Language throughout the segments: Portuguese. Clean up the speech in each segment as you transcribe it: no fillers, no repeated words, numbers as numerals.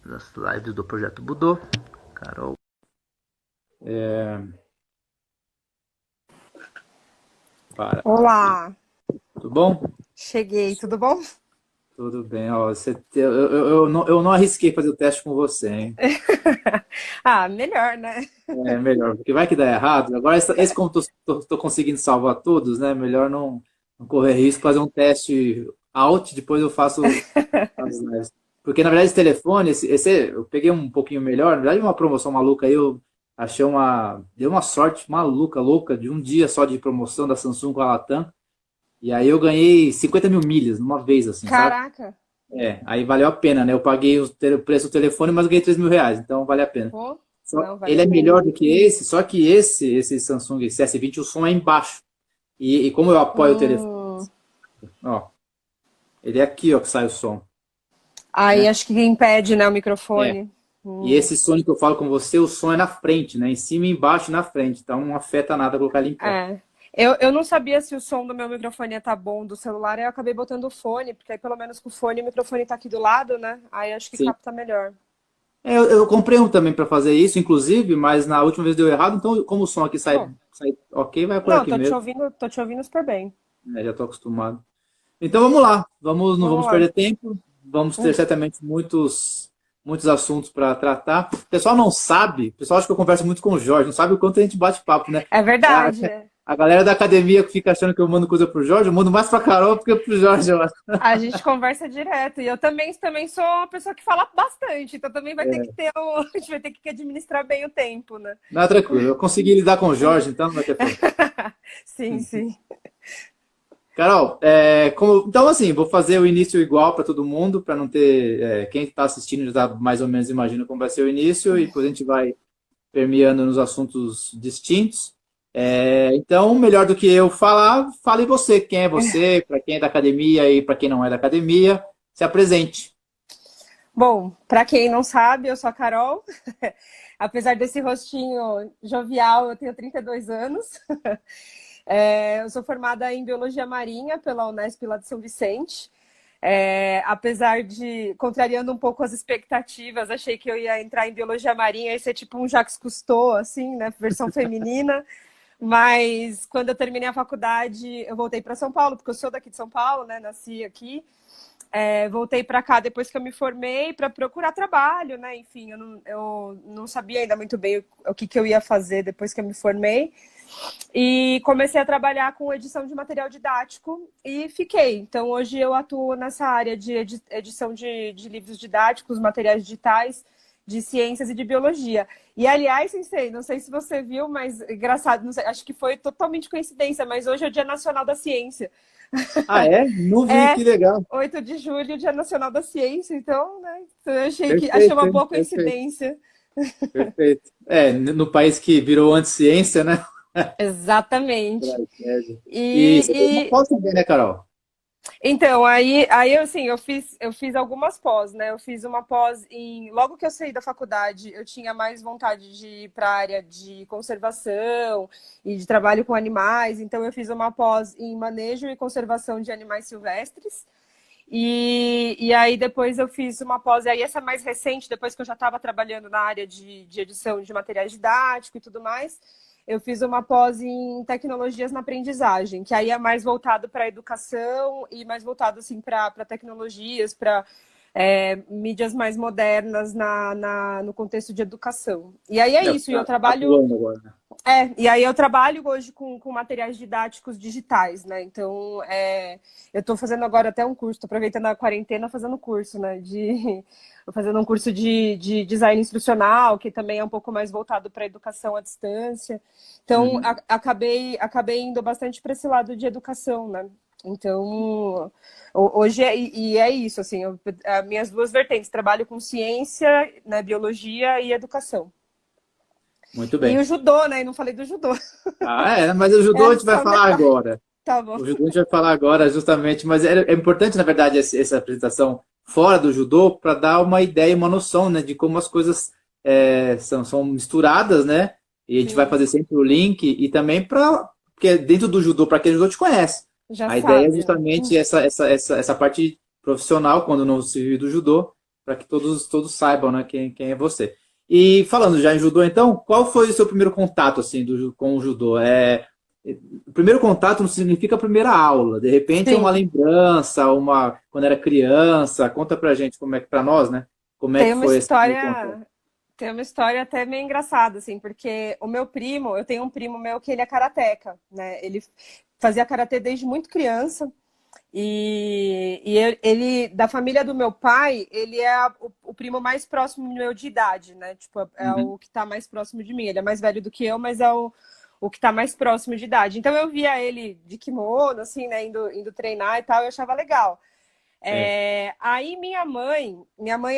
das lives do Projeto Budô. Carol. Olá, Tudo bom? cheguei, tudo bom? Tudo bem. Ó, eu não arrisquei fazer o teste com você, hein? Ah, melhor, né? É melhor, porque vai que dá errado. Agora, esse como tô conseguindo salvar todos, né? Melhor não correr risco, fazer um teste out, depois eu faço as lives. Porque, na verdade, esse telefone, eu peguei um pouquinho melhor. Na verdade, uma promoção maluca aí, eu achei deu uma sorte maluca, louca, de um dia só de promoção da Samsung com a Latam. E aí eu ganhei 50 mil milhas numa vez, assim, sabe? Caraca, Aí valeu a pena, né? Eu paguei o preço do telefone, mas eu ganhei 3 mil reais, então vale a pena. pô, Só, não, vale ele a é pena. melhor do que esse, só que esse Samsung esse S20, o som é embaixo. E como eu apoio o telefone, Hum, ó, ele é aqui, ó, que sai o som, aí né? acho que impede, né, o É. microfone. E esse som que eu falo com você, o som é na frente, né? Em cima, embaixo e na frente. Então não afeta nada colocar ele em pé. É. Eu não sabia se o som do meu microfone ia estar bom do celular, aí eu acabei botando o fone, porque aí pelo menos com o fone o microfone tá aqui do lado, né? Aí acho que Sim. capta melhor. Eu comprei um também para fazer isso, inclusive, mas na última vez deu errado, então como o som aqui Pô, sai ok, vai por não, aqui mesmo. tô te ouvindo super bem. Né? Já estou acostumado. Então vamos lá, não Vamos vamos lá. perder tempo, vamos ter certamente muitos assuntos para tratar. O pessoal não sabe, o pessoal acha que eu converso muito com o Jorge, não sabe o quanto a gente bate papo, né? É A, verdade. a galera da academia que fica achando que eu mando coisa pro Jorge, eu mando mais pra Carol do que pro Jorge, eu acho. A gente conversa direto. E eu também sou uma pessoa que fala bastante, então também vai ter que ter a gente vai ter que administrar bem o tempo, né? Não, tranquilo, eu consegui lidar com o Jorge, então não vai ter problema. Sim, sim. Carol, então assim, vou fazer o início igual para todo mundo, para não ter. Quem está assistindo já tá mais ou menos imagina como vai ser o início, e depois a gente vai permeando nos assuntos distintos. Então, melhor do que eu falar, fale você. Quem é você, para quem é da academia e para quem não é da academia, se apresente. Bom, para quem não sabe, eu sou a Carol. Apesar desse rostinho jovial, eu tenho 32 anos. Eu sou formada em Biologia Marinha pela Unesp lá de São Vicente. Apesar de, contrariando um pouco as expectativas, achei que eu ia entrar em Biologia Marinha e ser tipo um Jacques Cousteau, assim, né, versão feminina. Mas quando eu terminei a faculdade, eu voltei para São Paulo, porque eu sou daqui de São Paulo, né, nasci aqui. Voltei para cá depois que eu me formei para procurar trabalho, né? Enfim, eu não sabia ainda muito bem o que eu ia fazer depois que eu me formei. E comecei a trabalhar com edição de material didático e fiquei. Então, hoje eu atuo nessa área de edição de livros didáticos, materiais digitais, de ciências e de biologia. E, aliás, Sensei, não sei se você viu, mas engraçado, não sei, acho que foi totalmente coincidência, mas hoje é o Dia Nacional da Ciência. Ah, é? Não vi, É que legal. 8 de julho, Dia Nacional da Ciência, então, né? Eu achei Perfeito, uma hein? boa Perfeito, coincidência. perfeito. No país que virou anti-ciência, né? Exatamente. Tragédia. E você fez uma E, pós também, né, Carol? então, aí assim, eu fiz algumas pós, né? Eu fiz uma pós em. Logo que eu saí da faculdade, eu tinha mais vontade de ir para a área de conservação e de trabalho com animais, então eu fiz uma pós em manejo e conservação de animais silvestres. E aí depois eu fiz uma pós, e aí essa mais recente, depois que eu já estava trabalhando na área de edição de materiais didáticos e tudo mais, eu fiz uma pós em tecnologias na aprendizagem, que aí é mais voltado para a educação e mais voltado assim, para tecnologias, para mídias mais modernas no contexto de educação. E aí é isso, e eu Tá trabalho atuando agora, né? e aí eu trabalho hoje com materiais didáticos digitais, né? Então, eu estou fazendo agora até um curso, estou aproveitando a quarentena fazendo curso, né? Tô fazendo um curso de design instrucional, que também é um pouco mais voltado para a educação à distância. Então, Uhum. acabei indo bastante para esse lado de educação, né? Então, hoje e é isso, assim, as minhas duas vertentes, trabalho com ciência, né, biologia e educação. Muito E bem. o judô, né? E não falei do judô. Mas o judô a É gente vai só falar metade. agora. Tá bom. O judô a gente vai falar agora, justamente, mas é importante, na verdade, essa apresentação fora do judô para dar uma ideia, uma noção, né, de como as coisas são misturadas, né? E a gente vai Sim, fazer sempre o link e também porque dentro do judô, para quem judô te conhece. já A ideia é sabe, né? justamente essa parte profissional, quando não se vive do judô. para que todos saibam, né, quem é você. E falando já em judô, então, qual foi o seu primeiro contato assim com o judô? O primeiro contato não significa a primeira aula. De repente é uma Sim, lembrança, uma quando era criança. Conta pra gente como é que para nós, né? Como é tem que uma foi esse primeiro contato? história, tem uma história até meio engraçada, assim, porque o meu primo, eu tenho um primo meu que ele é karateca, né? Ele fazia karatê desde muito criança. E ele, da família do meu pai, ele é o primo mais próximo meu de idade, né? Tipo, é Uhum. o que tá mais próximo de mim. Ele é mais velho do que eu, mas é o que tá mais próximo de idade. Então eu via ele de kimono, assim, né? Indo treinar e tal, eu achava legal. Sim. Aí minha mãe,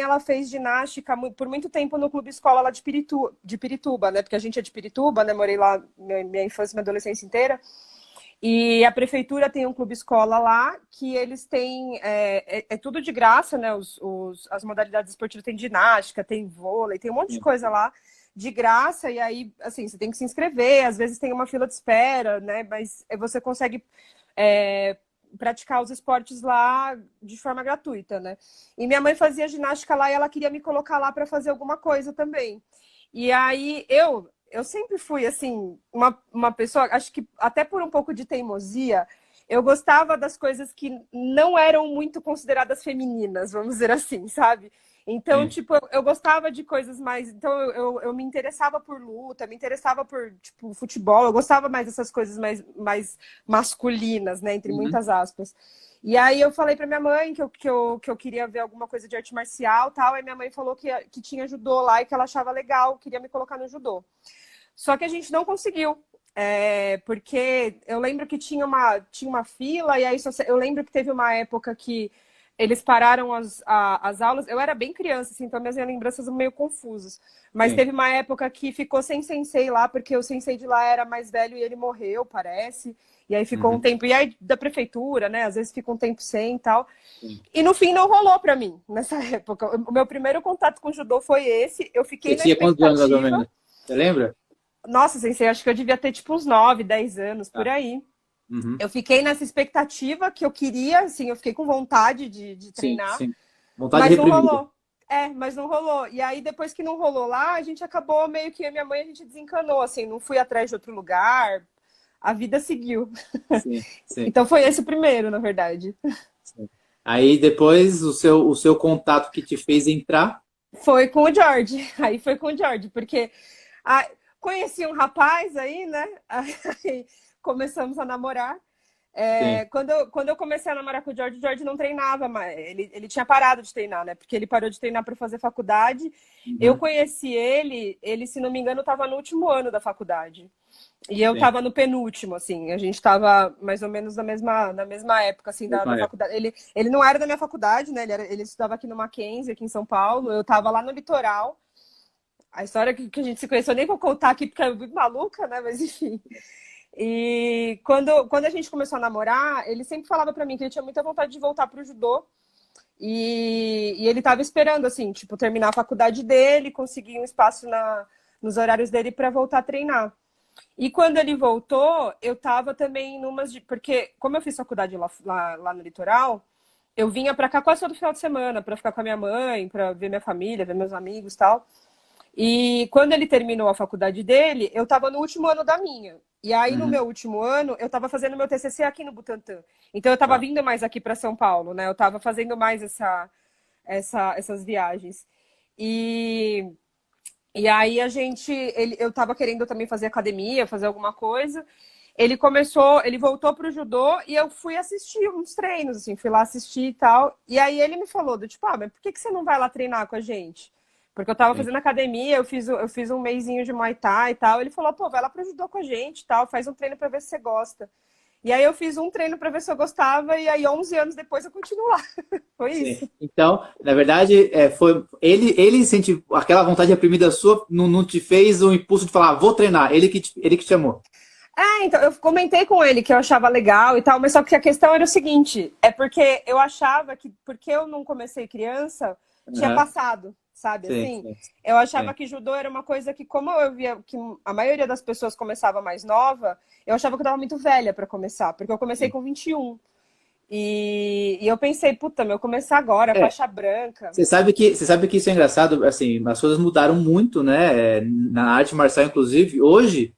ela fez ginástica por muito tempo no clube escola lá de Pirituba, né? Porque a gente é de Pirituba, né? Morei lá minha infância e minha adolescência inteira. E a prefeitura tem um clube escola lá que eles têm é tudo de graça, né? As modalidades esportivas tem ginástica, tem vôlei, tem um monte de Sim. coisa lá de graça. E aí, assim, você tem que se inscrever. Às vezes tem uma fila de espera, né? Mas você consegue é, praticar os esportes lá de forma gratuita, né? E minha mãe fazia ginástica lá e ela queria me colocar lá para fazer alguma coisa também. E aí eu sempre fui, assim, uma pessoa, acho que até por um pouco de teimosia, eu gostava das coisas que não eram muito consideradas femininas, vamos dizer assim, sabe? Então, Sim. tipo, eu gostava de coisas mais. Então, eu me interessava por luta, me interessava por, tipo, futebol, eu gostava mais dessas coisas mais masculinas, né? Entre Uhum. muitas aspas. E aí eu falei pra minha mãe que eu queria ver alguma coisa de arte marcial e tal. Aí minha mãe falou que tinha judô lá e que ela achava legal, queria me colocar no judô. Só que a gente não conseguiu. Porque eu lembro que tinha uma fila, e aí eu lembro que teve uma época que eles pararam as aulas. Eu era bem criança, assim, então minhas lembranças são meio confusas. Mas Sim. teve uma época que ficou sem sensei lá, porque o sensei de lá era mais velho e ele morreu, parece. E aí ficou um Uhum. tempo. E aí da prefeitura, né? Às vezes fica um tempo sem e tal. Sim. E no fim não rolou para mim nessa época. O meu primeiro contato com o judô foi esse. Eu Você fiquei na tinha quantos anos mais ou expectativa. menos? Você lembra? Nossa, sensei, acho que eu devia ter tipo uns 9, 10 anos por Tá. aí. Uhum. Eu fiquei nessa expectativa que eu queria, assim, eu fiquei com vontade de Sim, treinar, sim. Vontade mas não reprimida. rolou. Mas não rolou. E aí, depois que não rolou lá, a gente acabou meio que, a minha mãe, a gente desencanou, assim, não fui atrás de outro lugar, a vida seguiu. Sim, sim, Então foi esse o primeiro, na verdade. sim. Aí depois o seu contato que te fez entrar. Foi com o George. Aí foi com o George, porque ah, conheci um rapaz aí, né? Aí começamos a namorar. Sim. Quando eu comecei a namorar com o George não treinava mais. Ele tinha parado de treinar, né? Porque ele parou de treinar para fazer faculdade. Eu Uhum. conheci ele, se não me engano, estava no último ano da faculdade. E eu Sim. estava no penúltimo, assim. A gente estava mais ou menos na mesma época, assim, da Mesma época. faculdade. Ele não era da minha faculdade, né? Ele estudava aqui no Mackenzie, aqui em São Paulo. Eu estava lá no litoral. A história que a gente se conheceu, nem vou contar aqui porque é muito maluca, né? Mas enfim. E quando a gente começou a namorar, ele sempre falava pra mim que ele tinha muita vontade de voltar pro judô. E ele tava esperando, assim, tipo, terminar a faculdade dele, conseguir um espaço nos horários dele para voltar a treinar. E quando ele voltou, eu tava também numas de. Porque, como eu fiz faculdade lá no litoral, eu vinha pra cá quase todo final de semana para ficar com a minha mãe, para ver minha família, ver meus amigos e tal. E quando ele terminou a faculdade dele, eu estava no último ano da minha. E aí, no Uhum. meu último ano, eu estava fazendo meu TCC aqui no Butantã. Então, eu estava Tá. vindo mais aqui para São Paulo, né? Eu estava fazendo mais essas viagens. E, e aí, eu estava querendo também fazer academia, fazer alguma coisa. Ele voltou pro judô e eu fui assistir uns treinos, assim, fui lá assistir e tal. E aí ele me falou do tipo, mas por que você não vai lá treinar com a gente? Porque eu tava Sim. fazendo academia, eu fiz um mesinho de Muay Thai e tal. Ele falou, pô, vai lá pro judô com a gente e tal, faz um treino pra ver se você gosta. E aí eu fiz um treino pra ver se eu gostava e aí 11 anos depois eu continuo lá. Foi Sim. isso. Então, na verdade, foi ele sente aquela vontade reprimida sua, não te fez o impulso de falar, vou treinar. Ele que te chamou. Então, eu comentei com ele que eu achava legal e tal, mas só que a questão era o seguinte, é porque eu achava que, porque eu não comecei criança, tinha Aham. passado, sabe, Sim, assim? sim, Eu achava sim. que judô era uma coisa que, como eu via que a maioria das pessoas começava mais nova, eu achava que eu tava muito velha para começar, porque eu comecei Sim. com 21. E eu pensei, puta, meu, começar agora, É, faixa branca. você sabe que isso é engraçado, assim, as coisas mudaram muito, né? Na arte marcial, inclusive, hoje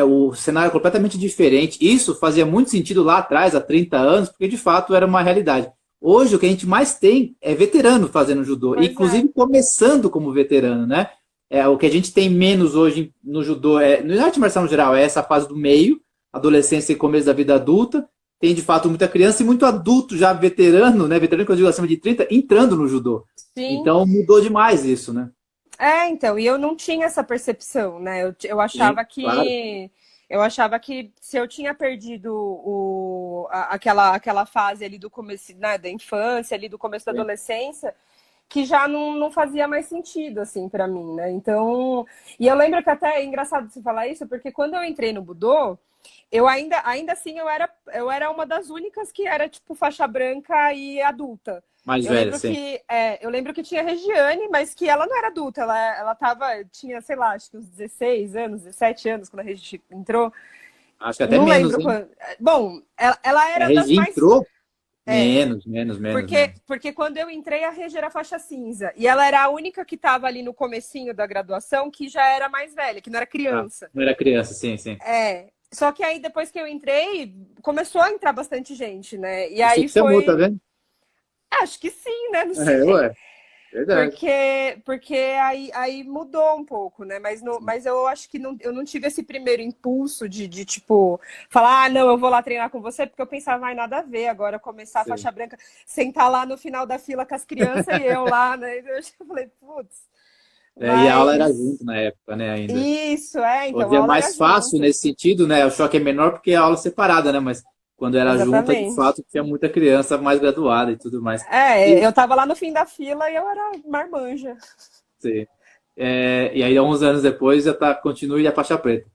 o cenário é completamente diferente. Isso fazia muito sentido lá atrás, há 30 anos, porque de fato era uma realidade. Hoje, o que a gente mais tem é veterano fazendo judô, Pois é. inclusive começando como veterano, né? O que a gente tem menos hoje no judô, no arte marcial no geral, é essa fase do meio, adolescência e começo da vida adulta. Tem de fato muita criança e muito adulto já veterano, né? Veterano que eu digo acima de 30, entrando no judô. Sim. Então mudou demais isso, né? Então, e eu não tinha essa percepção, né? Eu Sim, achava claro. que se eu tinha perdido aquela fase ali do começo, né, da infância, ali do começo da Sim. adolescência, que já não fazia mais sentido, assim, para mim, né? Então, e eu lembro que até é engraçado você falar isso, porque quando eu entrei no Budô, eu ainda assim, eu era uma das únicas que era, tipo, faixa branca e adulta. Mais Eu velho, lembro sim. que, eu lembro que tinha a Regiane, mas que ela não era adulta, tinha, sei lá, acho que uns 16 anos, 17 anos, quando a Regi entrou. Acho que até Não menos, lembro hein? quando. Bom, ela A era das Regi mais. entrou É, menos, menos, menos, porque, menos. porque quando eu entrei, a Regi era faixa cinza. E ela era a única que estava ali no comecinho da graduação que já era mais velha, que não era Ah, criança. não era criança, sim, sim. Só que aí, depois que eu entrei, começou a entrar bastante gente, né? E Você aí que chamou, tá foi. vendo? Acho que sim, né? Não É, sei. ué, verdade. Porque aí mudou um pouco, né? Mas eu acho que eu não tive esse primeiro impulso de tipo, falar, não, eu vou lá treinar com você, porque eu pensava, vai nada a ver agora começar a Sim. faixa branca, sentar lá no final da fila com as crianças e eu lá, né? Eu falei, putz, E a aula era mas junto na época, né, ainda. isso, então, Hoje a é aula era mais fácil junto. nesse sentido, né? O choque é menor porque é aula separada, né? Mas quando era junta, de Exatamente. fato, tinha muita criança mais graduada e tudo mais. E, Eu tava lá no fim da fila e eu era marmanja. sim. E aí, 11 anos depois, já tá, continua e a faixa preta.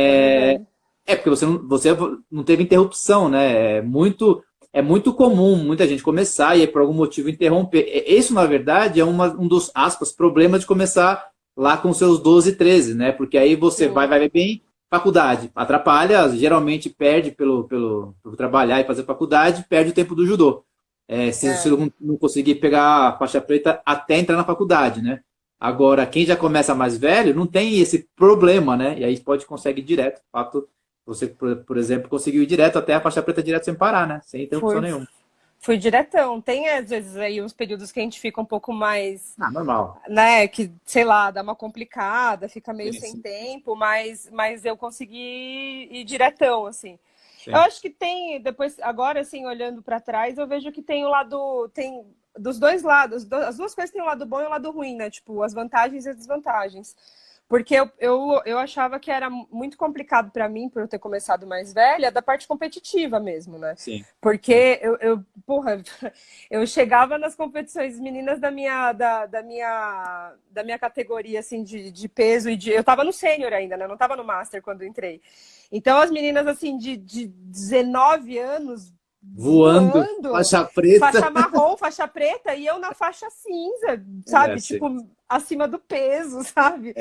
É É, verdade. porque você não teve interrupção, né? É muito comum muita gente começar e aí, por algum motivo interromper. Isso, na verdade, é um dos, aspas, problemas de começar lá com seus 12, 13, né? Porque aí você vai, Sim, vai bem, faculdade. Atrapalha, geralmente perde pelo trabalhar e fazer faculdade, perde o tempo do judô. Se você é, não conseguir pegar a faixa preta até entrar na faculdade, né? Agora, quem já começa mais velho não tem esse problema, né? E aí pode conseguir direto. Fato, você, por exemplo, conseguiu ir direto até a faixa preta direto sem parar, né? Sem interrupção fui, nenhuma. fui diretão. Tem, às vezes, aí uns períodos que a gente fica um pouco mais, Ah, normal. né, que, sei lá, dá uma complicada, fica meio Sim, sem sim, tempo, mas eu consegui ir diretão, assim. Eu sim. acho que tem, depois, agora, assim, olhando para trás, eu vejo que tem o lado, tem dos dois lados, as duas coisas têm o lado bom e o lado ruim, né? Tipo, as vantagens e as desvantagens. Porque eu achava que era muito complicado para mim, por eu ter começado mais velha, da parte competitiva mesmo, né? Sim, sim. Porque porra, eu chegava nas competições, meninas da minha categoria, assim, de peso eu tava no sênior ainda, né? Eu não tava no master quando entrei. Então, as meninas, assim, de 19 anos, Voando, voando, faixa faixa preta. marrom, faixa preta, e eu na faixa cinza, É, sabe? sim. Tipo, acima do peso, sabe?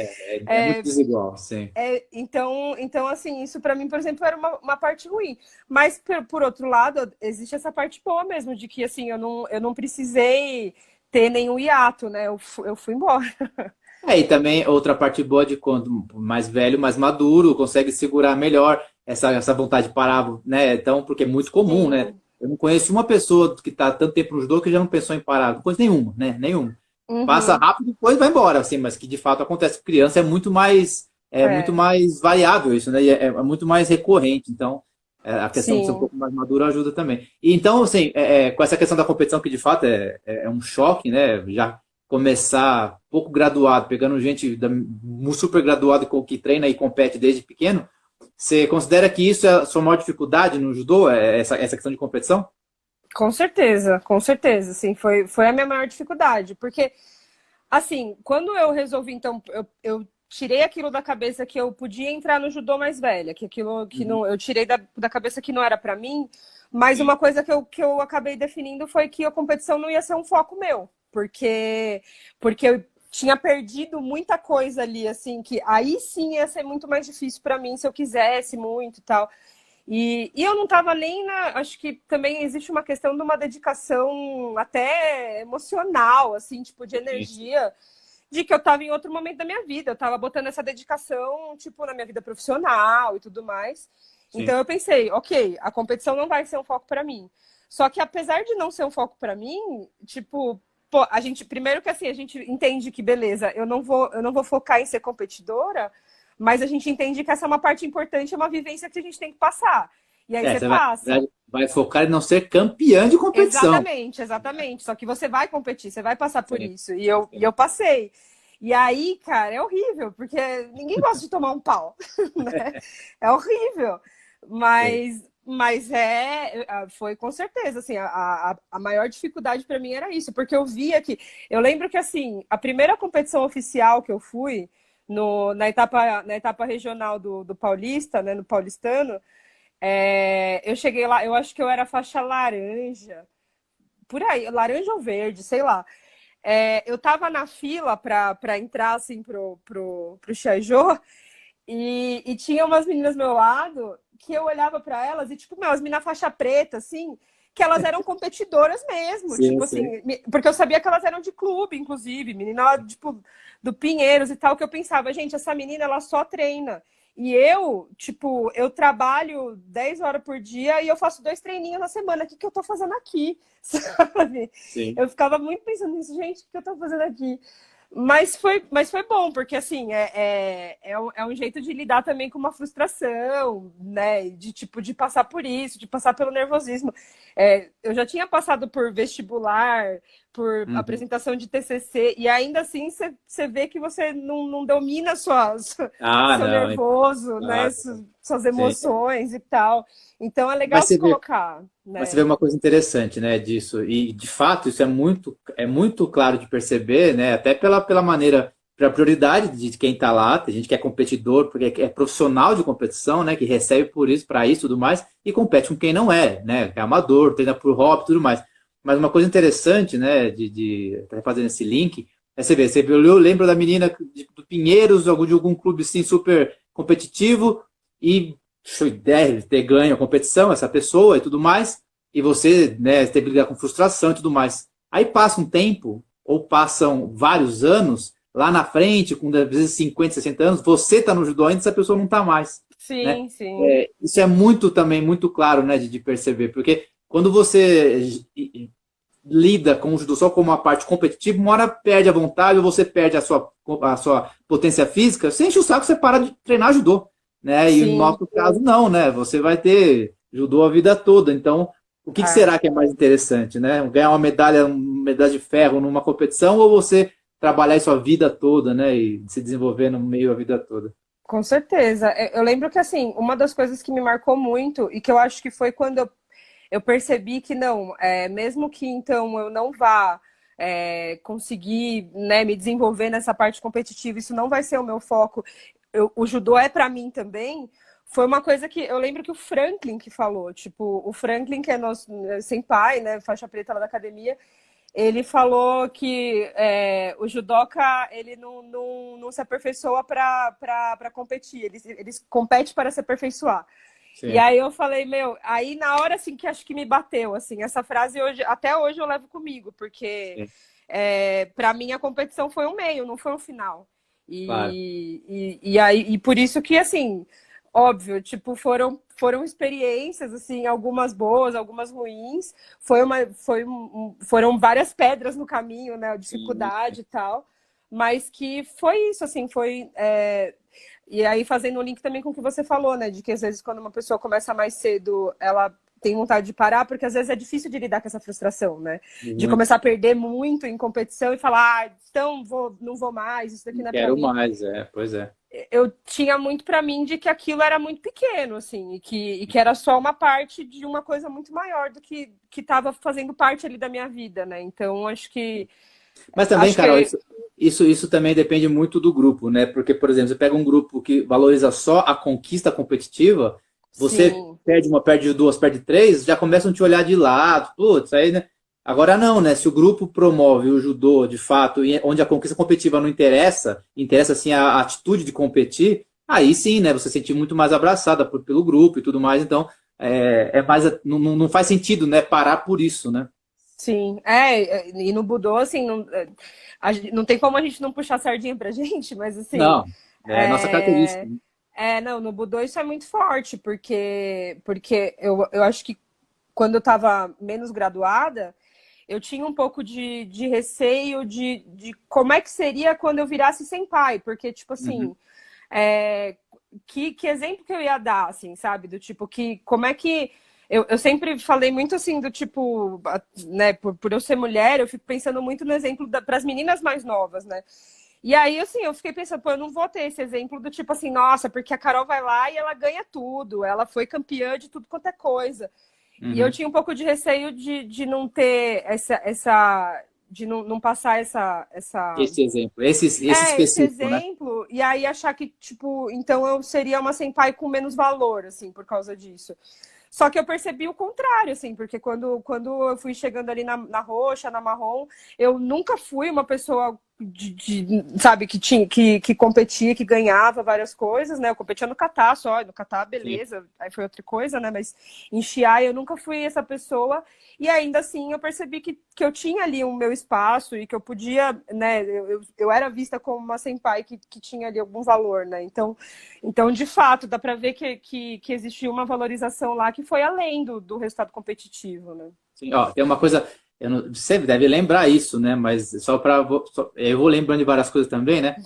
É muito desigual, sim. Então, assim, isso para mim, por exemplo, era uma parte ruim. Mas, por outro lado, existe essa parte boa mesmo, de que, assim, eu não precisei ter nenhum hiato, né? Eu fui embora. E também outra parte boa de quando mais velho, mais maduro, consegue segurar melhor essa vontade de parar, né? Então, porque é muito comum, né? Sim. Eu não conheço uma pessoa que está tanto tempo no judô que já não pensou em parar, coisa nenhuma, né? Nenhuma. Passa Uhum. rápido e depois vai embora, assim, mas que de fato acontece com criança é muito É. mais variável isso, né? E é muito mais recorrente. Então, a questão de ser um Sim. pouco mais maduro ajuda também. E então, assim, com essa questão da competição que de fato é um choque, né? Já começar pouco graduado, pegando gente super graduado que treina e compete desde pequeno, você considera que isso é a sua maior dificuldade no judô, essa questão de competição? Com certeza, assim, foi a minha maior dificuldade, porque, assim, quando eu resolvi, então, eu tirei aquilo da cabeça que eu podia entrar no judô mais velha, que aquilo que Uhum. não, eu tirei da cabeça que não era para mim, mas uma coisa que eu acabei definindo foi que a competição não ia ser um foco meu, porque eu tinha perdido muita coisa ali, assim, que aí sim ia ser muito mais difícil para mim se eu quisesse muito e tal. E eu não estava nem na... Acho que também existe uma questão de uma dedicação até emocional, assim, tipo, de energia, de que eu estava em outro momento da minha vida. Eu estava botando essa dedicação, tipo, na minha vida profissional e tudo mais. Então Sim. eu pensei, ok, a competição não vai ser um foco para mim. Só que apesar de não ser um foco para mim, tipo, pô, a gente, primeiro que assim, a gente entende que, beleza, eu não vou focar em ser competidora, mas a gente entende que essa é uma parte importante, é uma vivência que a gente tem que passar. E aí você Você vai, passa. vai focar em não ser campeã de competição. Exatamente, exatamente. Só que você vai competir, você vai passar por Sim, isso. E eu passei. E aí, cara, é horrível, porque ninguém gosta de tomar um pau, né? É horrível. sim. Mas foi com certeza, assim, a maior dificuldade para mim era isso, porque eu via que, eu lembro que, assim, a primeira competição oficial que eu fui, na etapa regional do Paulista, né, no Paulistano, eu cheguei lá, eu acho que eu era faixa laranja, por aí, laranja ou verde, sei lá. Eu tava na fila para entrar, assim, pro Xajô, e tinha umas meninas do meu lado que eu olhava para elas e, tipo, as meninas faixa preta, assim, que elas eram competidoras mesmo, Sim, tipo sim. assim, porque eu sabia que elas eram de clube, inclusive, menina lá, tipo, do Pinheiros e tal, que eu pensava, gente, essa menina, ela só treina. E eu, tipo, eu trabalho 10 horas por dia e eu faço 2 treininhos na semana. O que eu tô fazendo aqui? Sabe? Sim. Eu ficava muito pensando nisso, gente, o que eu tô fazendo aqui? Mas foi bom, porque assim, é um jeito de lidar também com uma frustração, né? De tipo, de passar por isso, de passar pelo nervosismo. Eu já tinha passado por vestibular, por Uhum. apresentação de TCC, e ainda assim você vê que você não domina Ah, seu não. nervoso, né? Exato. Suas Sim. emoções e tal. Então é Mas legal se você vê, colocar, mas você vê né? uma coisa interessante, né, disso. E, de fato, isso é muito claro de perceber, né, até pela maneira, pela prioridade de quem está lá. Tem gente que é competidor, porque é profissional de competição, né, que recebe por isso, para isso e tudo mais, e compete com quem não é, né, que é amador, treina por hobby e tudo mais. Mas uma coisa interessante, né, tá fazendo esse link, você vê, eu lembro da menina do Pinheiros, de algum clube assim super competitivo, e deve ter ganho a competição, essa pessoa e tudo mais, e você, né, teve que lidar com frustração e tudo mais. Aí passa um tempo, ou passam vários anos, lá na frente, com às vezes 50, 60 anos, você está no judô ainda, essa pessoa não está mais. Né? Sim, sim. Isso é muito também, muito claro, né, de perceber, porque quando você lida com o judô só como uma parte competitiva, uma hora perde a vontade, ou você perde a sua potência física, você enche o saco, você para de treinar judô. Né? E no Sim. nosso caso, não, né? Você vai ter judô a vida toda. Então, o que É. será que é mais interessante, né? Ganhar uma medalha de ferro numa competição ou você trabalhar isso a vida toda, né? E se desenvolver no meio a vida toda? Com certeza. Eu lembro que, assim, uma das coisas que me marcou muito e que eu acho que foi quando eu percebi que não, mesmo que então eu não vá conseguir, né, me desenvolver nessa parte competitiva, isso não vai ser o meu foco, o judô é para mim também. Foi uma coisa que eu lembro que o Franklin que falou, tipo, o Franklin, que é nosso senpai, né, faixa preta lá da academia, ele falou que o judoca ele não se aperfeiçoa para competir, ele compete para se aperfeiçoar. E Sim. aí eu falei, meu, aí na hora assim que acho que me bateu, assim, essa frase hoje, até hoje eu levo comigo, porque Sim, para mim a competição foi um meio, não foi um final. claro. E por isso que, assim, óbvio, tipo, foram experiências, assim, algumas boas, algumas ruins, foram várias pedras no caminho, né, Sim, dificuldade e tal, mas que foi isso, assim, e aí, fazendo um link também com o que você falou, né? De que às vezes, quando uma pessoa começa mais cedo, ela tem vontade de parar, porque às vezes é difícil de lidar com essa frustração, né? De muito. começar a perder muito em competição e falar, então não vou mais, isso daqui Não não é pra quero mim. mais, pois é. Eu tinha muito pra mim de que aquilo era muito pequeno, assim, e que era só uma parte de uma coisa muito maior do que estava fazendo parte ali da minha vida, né? Então, acho que. Mas também, Acho Carol, que. isso também depende muito do grupo, né? Porque, por exemplo, você pega um grupo que valoriza só a conquista competitiva, você Sim, perde uma, perde duas, perde três, já começam a te olhar de lado, putz, aí, né? Agora não, né? Se o grupo promove o judô, de fato, onde a conquista competitiva não interessa, interessa sim a atitude de competir, aí sim, né? Você se sente muito mais abraçada pelo grupo e tudo mais. Então, não faz sentido, né, parar por isso, né? Sim, e no Budô, assim, não, não tem como a gente não puxar sardinha pra gente, mas assim, Não, é nossa característica, é, né? não, no Budô isso é muito forte, porque eu acho que quando eu estava menos graduada, eu tinha um pouco de receio de como é que seria quando eu virasse senpai, porque, tipo Uhum. assim, é, que exemplo que eu ia dar, assim, sabe? Do tipo, como é que. Eu sempre falei muito assim, do tipo, né, por eu ser mulher, eu fico pensando muito no exemplo para as meninas mais novas, né? E aí, assim, eu fiquei pensando, pô, eu não vou ter esse exemplo do tipo assim, nossa, porque a Carol vai lá e ela ganha tudo, ela foi campeã de tudo quanto é coisa. E eu Uhum. tinha um pouco de receio de não ter de não passar Esse exemplo, esse esse específico, né? exemplo, e aí achar que, tipo, então eu seria uma senpai com menos valor, assim, por causa disso. Só que eu percebi o contrário, assim, porque quando eu fui chegando ali na roxa, na marrom, eu nunca fui uma pessoa sabe, que competia, que ganhava várias coisas, né? Eu competia no kata só, no kata, Sim. beleza, aí foi outra coisa, né? Mas em Chiai eu nunca fui essa pessoa, e ainda assim eu percebi que eu tinha ali o meu espaço e que eu podia, né? Eu era vista como uma senpai que tinha ali algum valor, né? Então, de fato, dá para ver que existiu uma valorização lá que foi além do resultado competitivo, né? Sim, ó, tem uma coisa, você deve lembrar isso, né? Mas só para eu vou lembrando de várias coisas também, né?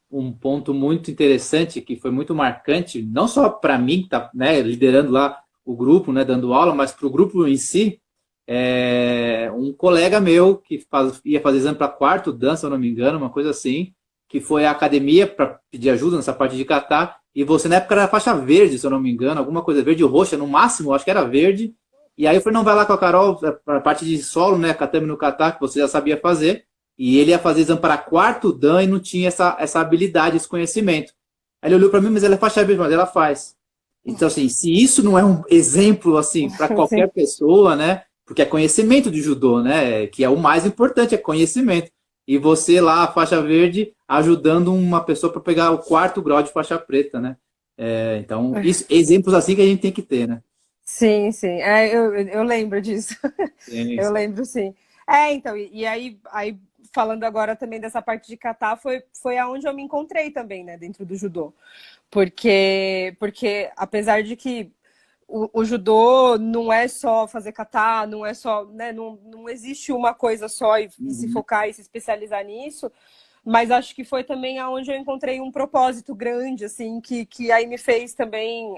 Um ponto muito interessante que foi muito marcante, não só para mim que tá, né, liderando lá o grupo, né, dando aula, mas para o grupo em si. Um colega meu que ia fazer exame para quarto dan, se eu não me engano, uma coisa assim, que foi à academia para pedir ajuda nessa parte de catar, e você na época era faixa verde, se eu não me engano, alguma coisa verde ou roxa, no máximo, acho que era verde. E aí eu falei, não, vai lá com a Carol, para a parte de solo, né, catame no catar, que você já sabia fazer, e ele ia fazer exame para quarto dan e não tinha essa habilidade, esse conhecimento. Aí ele olhou para mim, mas ela é faixa verde, mas ela faz. Então, assim, se isso não é um exemplo, assim, para qualquer Sim. pessoa, né, porque é conhecimento de judô, né? Que é o mais importante, é conhecimento. E você lá, faixa verde, ajudando uma pessoa para pegar o quarto grau de faixa preta, né? Então, exemplos assim que a gente tem que ter, né? Sim, sim. Eu lembro disso. Sim, Eu sim. lembro, sim. Então, e aí, falando agora também dessa parte de kata, foi aonde eu me encontrei também, né, dentro do judô. Porque apesar de que o judô não é só fazer kata, não é só, né, não existe uma coisa só e se Uhum. focar e se especializar nisso, mas acho que foi também aonde eu encontrei um propósito grande, assim, que aí me fez também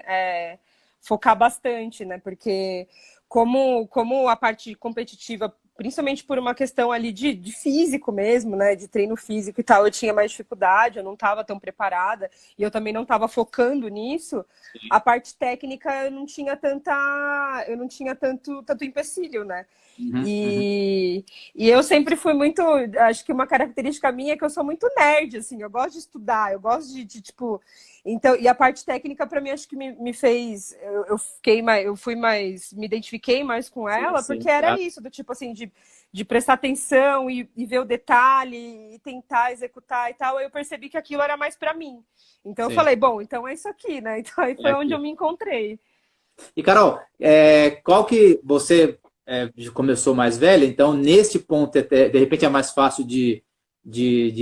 focar bastante, né? Porque como a parte competitiva, principalmente por uma questão ali de físico mesmo, né? De treino físico e tal, eu tinha mais dificuldade, eu não estava tão preparada e eu também não estava focando nisso. A parte técnica eu não tinha tanto empecilho, né? Uhum. Uhum. E eu sempre fui muito, acho que uma característica minha é que eu sou muito nerd, assim, eu gosto de estudar, eu gosto tipo, então, e a parte técnica para mim acho que me fez, eu fiquei mais, eu fui mais, me identifiquei mais com Sim, ela, porque sim, era claro. isso, do tipo assim, de prestar atenção e ver o detalhe e tentar executar e tal, aí eu percebi que aquilo era mais para mim. Então eu Sim, falei, bom, então é isso aqui, né? Então aí é foi onde eu aqui. me encontrei. E Carol, qual que você já começou mais velha, então neste ponto de repente é mais fácil de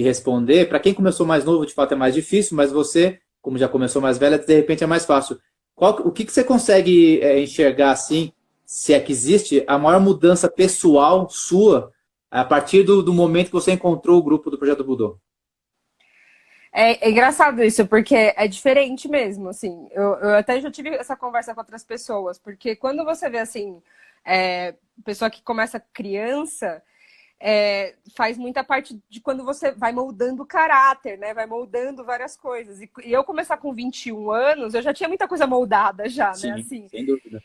responder. Para quem começou mais novo, de fato é mais difícil, mas você, como já começou mais velha, de repente é mais fácil. O que que você consegue enxergar assim, se é que existe, a maior mudança pessoal sua a partir do momento que você encontrou o grupo do Projeto Budô? É engraçado isso, porque é diferente mesmo, assim. Eu até já tive essa conversa com outras pessoas, porque quando você vê, assim, pessoa que começa criança, faz muita parte de quando você vai moldando o caráter, né? Vai moldando várias coisas. E eu começar com 21 anos, eu já tinha muita coisa moldada já, né? Sim, Assim, sem dúvida.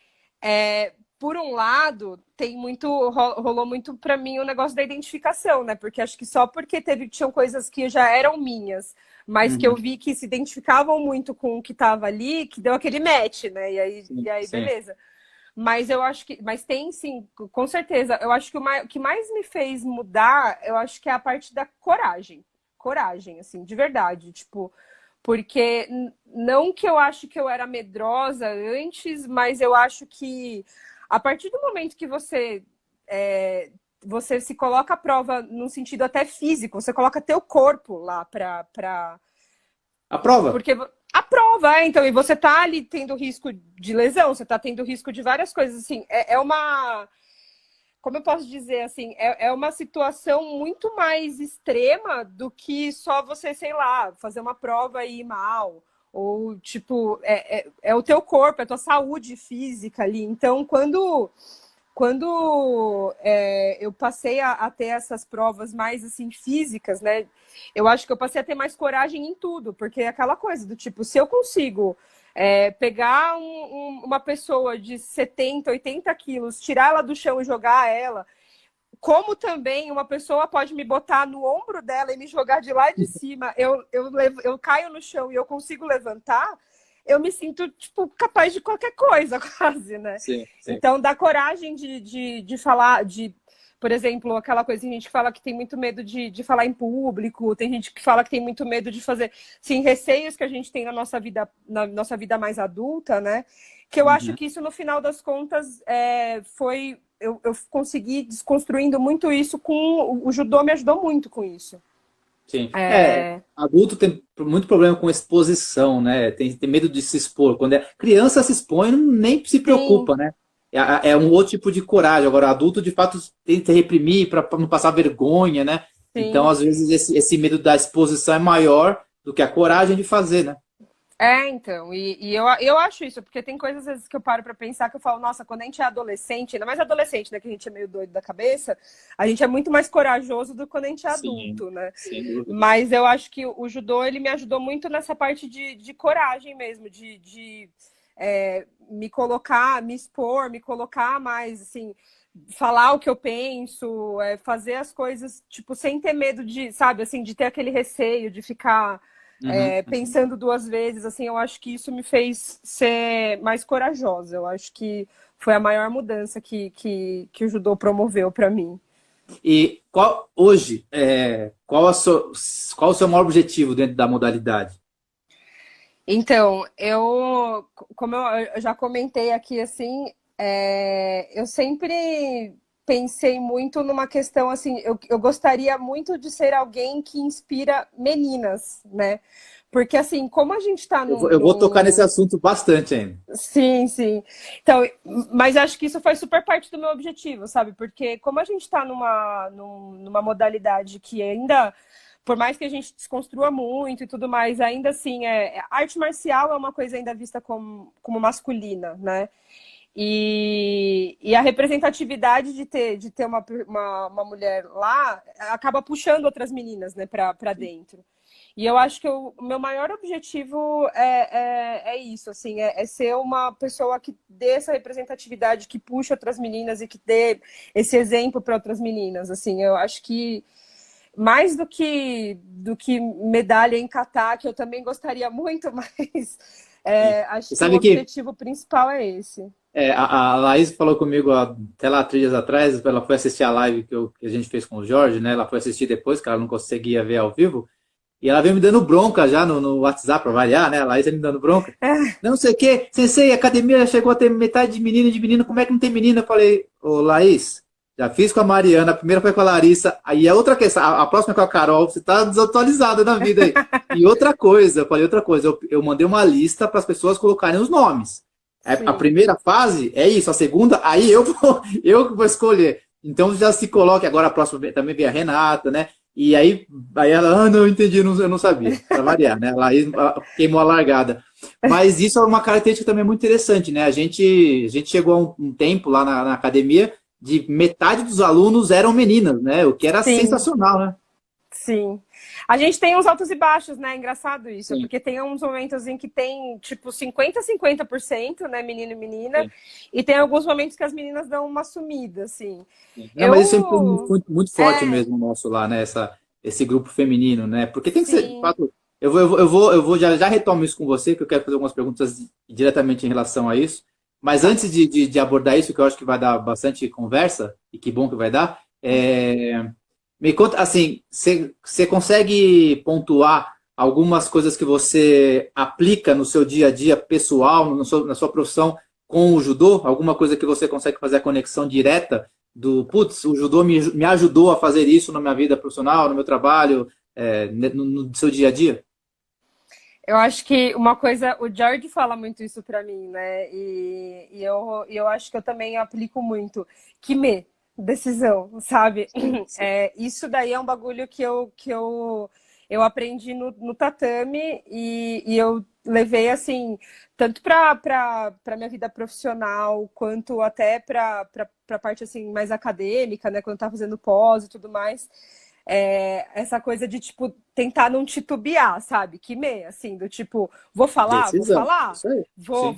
por um lado, tem muito rolou muito para mim o negócio da identificação, né? Porque acho que só porque tinham coisas que já eram minhas, mas que eu Uhum. vi que se identificavam muito com o que estava ali, que deu aquele match, né? Sim, E aí sim. beleza. Mas eu acho que, mas tem sim, com certeza. Eu acho que o que mais me fez mudar, eu acho que é a parte da coragem. Coragem, assim, de verdade. Tipo, Porque não que eu acho que eu era medrosa antes, mas eu acho que a partir do momento que você se coloca à prova num sentido até físico, você coloca teu corpo lá para A prova. porque a prova, então, e você tá ali tendo risco de lesão, você tá tendo risco de várias coisas, assim, é uma, como eu posso dizer, assim, é uma situação muito mais extrema do que só você, sei lá, fazer uma prova e ir mal, ou, tipo, é o teu corpo, é a tua saúde física ali, então, quando eu passei a ter essas provas mais assim físicas, né? Eu acho que eu passei a ter mais coragem em tudo, porque é aquela coisa do tipo, se eu consigo pegar uma pessoa de 70, 80 quilos, tirar ela do chão e jogar ela, como também uma pessoa pode me botar no ombro dela e me jogar de lá de cima, eu caio no chão e eu consigo levantar, eu me sinto, tipo, capaz de qualquer coisa, quase, né? Sim, sim. Então, dá coragem de falar, por exemplo, aquela coisa, tem gente que fala que tem muito medo de falar em público, tem gente que fala que tem muito medo de fazer, sim, receios que a gente tem na nossa vida mais adulta, né? Que eu acho Uhum. que isso, no final das contas, eu consegui desconstruindo muito isso com o judô, me ajudou muito com isso. Sim. É, Adulto tem muito problema com exposição, né? Tem medo de se expor. Quando é criança se expõe, nem se sim, preocupa, né? É um outro tipo de coragem. Agora, adulto, de fato, tenta reprimir para não passar vergonha, né? Então, sim. às vezes, esse medo da exposição é maior do que a coragem de fazer, né? Então, e eu acho isso, porque tem coisas às vezes que eu paro pra pensar que eu falo, nossa, quando a gente é adolescente, ainda mais adolescente, né, que a gente é meio doido da cabeça, a gente é muito mais corajoso do que quando a gente é Sim, adulto, né? sem dúvida. Mas eu acho que o judô, ele me ajudou muito nessa parte de coragem mesmo, me colocar, me expor, me colocar mais, assim, falar o que eu penso, fazer as coisas, tipo, sem ter medo de, sabe, assim, de ter aquele receio, de ficar Uhum, uhum. pensando duas vezes, assim, eu acho que isso me fez ser mais corajosa. Eu acho que foi a maior mudança que o judô promoveu para mim. E hoje, qual o seu maior objetivo dentro da modalidade? Então, como eu já comentei aqui, assim, eu sempre pensei muito numa questão, assim, eu gostaria muito de ser alguém que inspira meninas, né? Porque, assim, como a gente está Eu vou tocar nesse assunto bastante ainda. Sim, sim. Então, mas acho que isso faz super parte do meu objetivo, sabe? Porque como a gente está numa modalidade que ainda, por mais que a gente desconstrua muito e tudo mais, ainda assim, arte marcial é uma coisa ainda vista como masculina, né? E a representatividade de ter uma mulher lá acaba puxando outras meninas, né, para dentro. E eu acho que o meu maior objetivo é isso, assim, é ser uma pessoa que dê essa representatividade, que puxe outras meninas e que dê esse exemplo para outras meninas. Assim, eu acho que mais do que medalha em kata, que eu também gostaria muito, mas acho Você que o sabe que objetivo principal é esse. a Laís falou comigo até lá 3 dias atrás, ela foi assistir a live que a gente fez com o Jorge, né? Ela foi assistir depois, que ela não conseguia ver ao vivo. E ela veio me dando bronca já no WhatsApp, para variar, né? A Laís me dando bronca. Não sei o quê, Sensei, a academia já chegou a ter metade de menino e de menino, como é que não tem menina? Eu falei, ô Laís, já fiz com a Mariana, a primeira foi com a Larissa, aí a outra questão, a próxima é com a Carol, você tá desatualizada na vida aí. E outra coisa, eu falei outra coisa, eu mandei uma lista para as pessoas colocarem os nomes. A Sim, primeira fase é isso, a segunda, aí eu que vou escolher. Então já se coloque, agora a próxima também vem a Renata, né? E aí ela, não entendi, eu não sabia, para variar, né? Ela queimou a largada. Mas isso é uma característica também muito interessante, né? A gente chegou a um tempo lá na academia de metade dos alunos eram meninas, né? O que era sim. sensacional, né? Sim. A gente tem uns altos e baixos, né? Engraçado isso, Sim, porque tem uns momentos em que tem, tipo, 50-50%, né? Menino e menina, sim, e tem alguns momentos que as meninas dão uma sumida, assim. sim. Não, mas isso sempre foi Eu. muito, muito forte É, mesmo nosso lá, né? Esse grupo feminino, né? Porque tem que ser, de sim. fato. Eu vou já retomo isso com você, que eu quero fazer algumas perguntas diretamente em relação a isso. Mas Tá. antes de abordar isso, que eu acho que vai dar bastante conversa, e que bom que vai dar, me conta, assim, você consegue pontuar algumas coisas que você aplica no seu dia a dia pessoal, na sua profissão com o judô? Alguma coisa que você consegue fazer a conexão direta do, putz, o judô me ajudou a fazer isso na minha vida profissional, no meu trabalho, no seu dia a dia? Eu acho que uma coisa, o George fala muito isso pra mim, né? E eu acho que eu também aplico muito. Kime, decisão, sabe? Isso daí é um bagulho que eu aprendi no tatame e eu levei assim, tanto para minha vida profissional, quanto até para a parte assim, mais acadêmica, né? Quando eu tava fazendo pós e tudo mais. Essa coisa de, tipo, tentar não titubear, sabe? Que meio, assim, do tipo, vou falar, vou Decisão. falar, Isso aí. vou, Sim.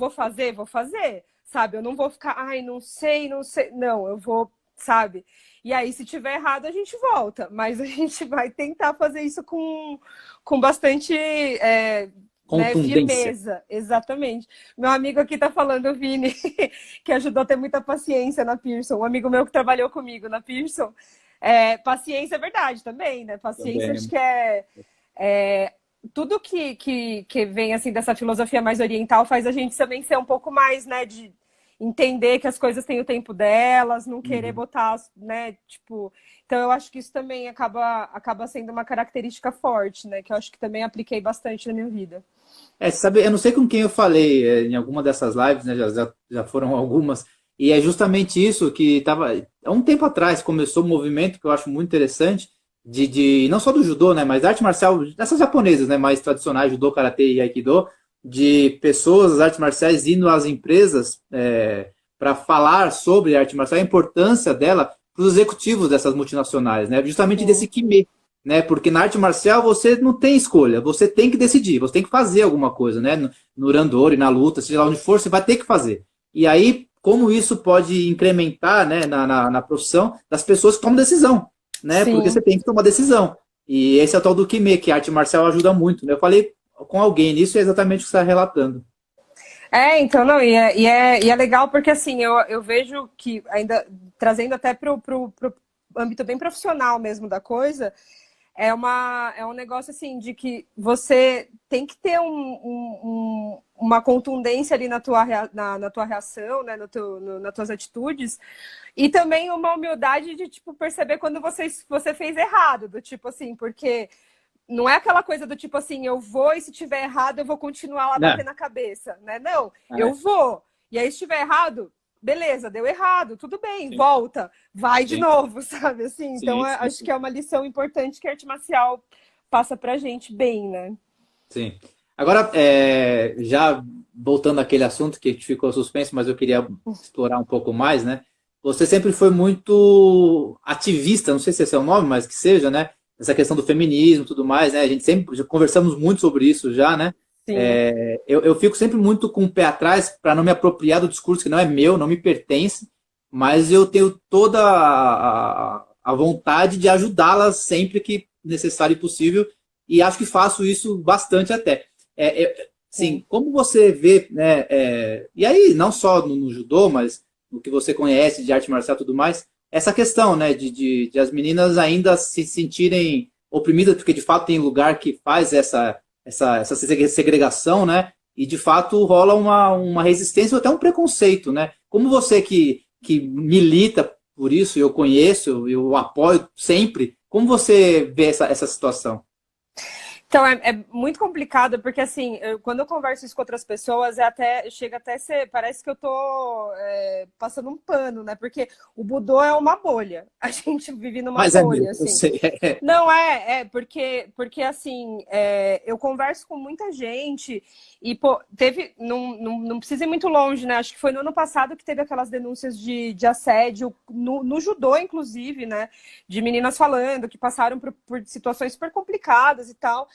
vou fazer, sabe? Eu não vou ficar, ai, não sei, não sei. Não, eu vou, sabe? E aí, se tiver errado, a gente volta, mas a gente vai tentar fazer isso com bastante, né, Contundência. firmeza, exatamente. Meu amigo aqui tá falando, o Vini, que ajudou a ter muita paciência na Pearson, um amigo meu que trabalhou comigo na Pearson. Paciência é verdade também, né? Paciência acho Também. que é tudo que vem assim dessa filosofia mais oriental faz a gente também ser um pouco mais, né, de entender que as coisas têm o tempo delas, não querer Uhum. botar, né, tipo... Então eu acho que isso também acaba sendo uma característica forte, né, que eu acho que também apliquei bastante na minha vida. Sabe, eu não sei com quem eu falei em alguma dessas lives, né? Já foram algumas, e é justamente isso que estava. Há um tempo atrás começou um movimento que eu acho muito interessante, não só do judô, né? Mas da arte marcial, dessas japonesas, né? Mais tradicionais, judô, karatê e aikido, de pessoas das artes marciais indo às empresas para falar sobre a arte marcial, a importância dela para os executivos dessas multinacionais, né? Justamente desse Sim, kime, né? Porque na arte marcial você não tem escolha, você tem que decidir, você tem que fazer alguma coisa, né? No randori, na luta, seja lá onde for, você vai ter que fazer. E aí, como isso pode incrementar, né, na profissão das pessoas que tomam decisão, né? Porque você sim. tem que tomar decisão. E esse é o tal do Kime, que a arte marcial ajuda muito, né? Eu falei com alguém nisso, é exatamente o que você está relatando. Então, não, e é legal porque, assim, eu vejo que, ainda trazendo até pro âmbito bem profissional mesmo da coisa, é um negócio, assim, de que você tem que ter uma contundência ali na tua reação, né, nas tuas atitudes, e também uma humildade de, tipo, perceber quando você fez errado, do tipo, assim, porque... Não é aquela coisa do tipo assim, eu vou e se tiver errado eu vou continuar lá Né? batendo a cabeça, né? Não, eu É, vou. E aí se tiver errado, beleza, deu errado, tudo bem, sim, volta, vai de sim, novo, sabe assim? Então sim, sim, acho sim. que é uma lição importante que a arte marcial passa pra gente bem, né? Sim. Agora, já voltando àquele assunto que ficou suspenso, mas eu queria explorar um pouco mais, né? Você sempre foi muito ativista, não sei se esse é o nome, mas que seja, né? Essa questão do feminismo e tudo mais, né? A gente sempre já conversamos muito sobre isso já, né? Sim, Eu fico sempre muito com o pé atrás para não me apropriar do discurso que não é meu, não me pertence, mas eu tenho toda a vontade de ajudá-las sempre que necessário e possível e acho que faço isso bastante até. sim. Sim, como você vê, né? E aí, não só no judô, mas no que você conhece de arte marcial e tudo mais, essa questão, né, de as meninas ainda se sentirem oprimidas, porque de fato tem lugar que faz essa segregação, né? E de fato rola uma resistência ou até um preconceito, né? Como você que milita por isso, eu conheço, eu apoio sempre, como você vê essa situação? Então, é muito complicado, porque assim, quando eu converso isso com outras pessoas, chega até a ser, parece que eu tô passando um pano, né? Porque o Budô é uma bolha. A gente vive numa Mas é meu, bolha, eu assim. sei. Não, porque assim, eu converso com muita gente e, pô, não precisa ir muito longe, né? Acho que foi no ano passado que teve aquelas denúncias de assédio, no judô, inclusive, né? De meninas falando que passaram por situações super complicadas e tal.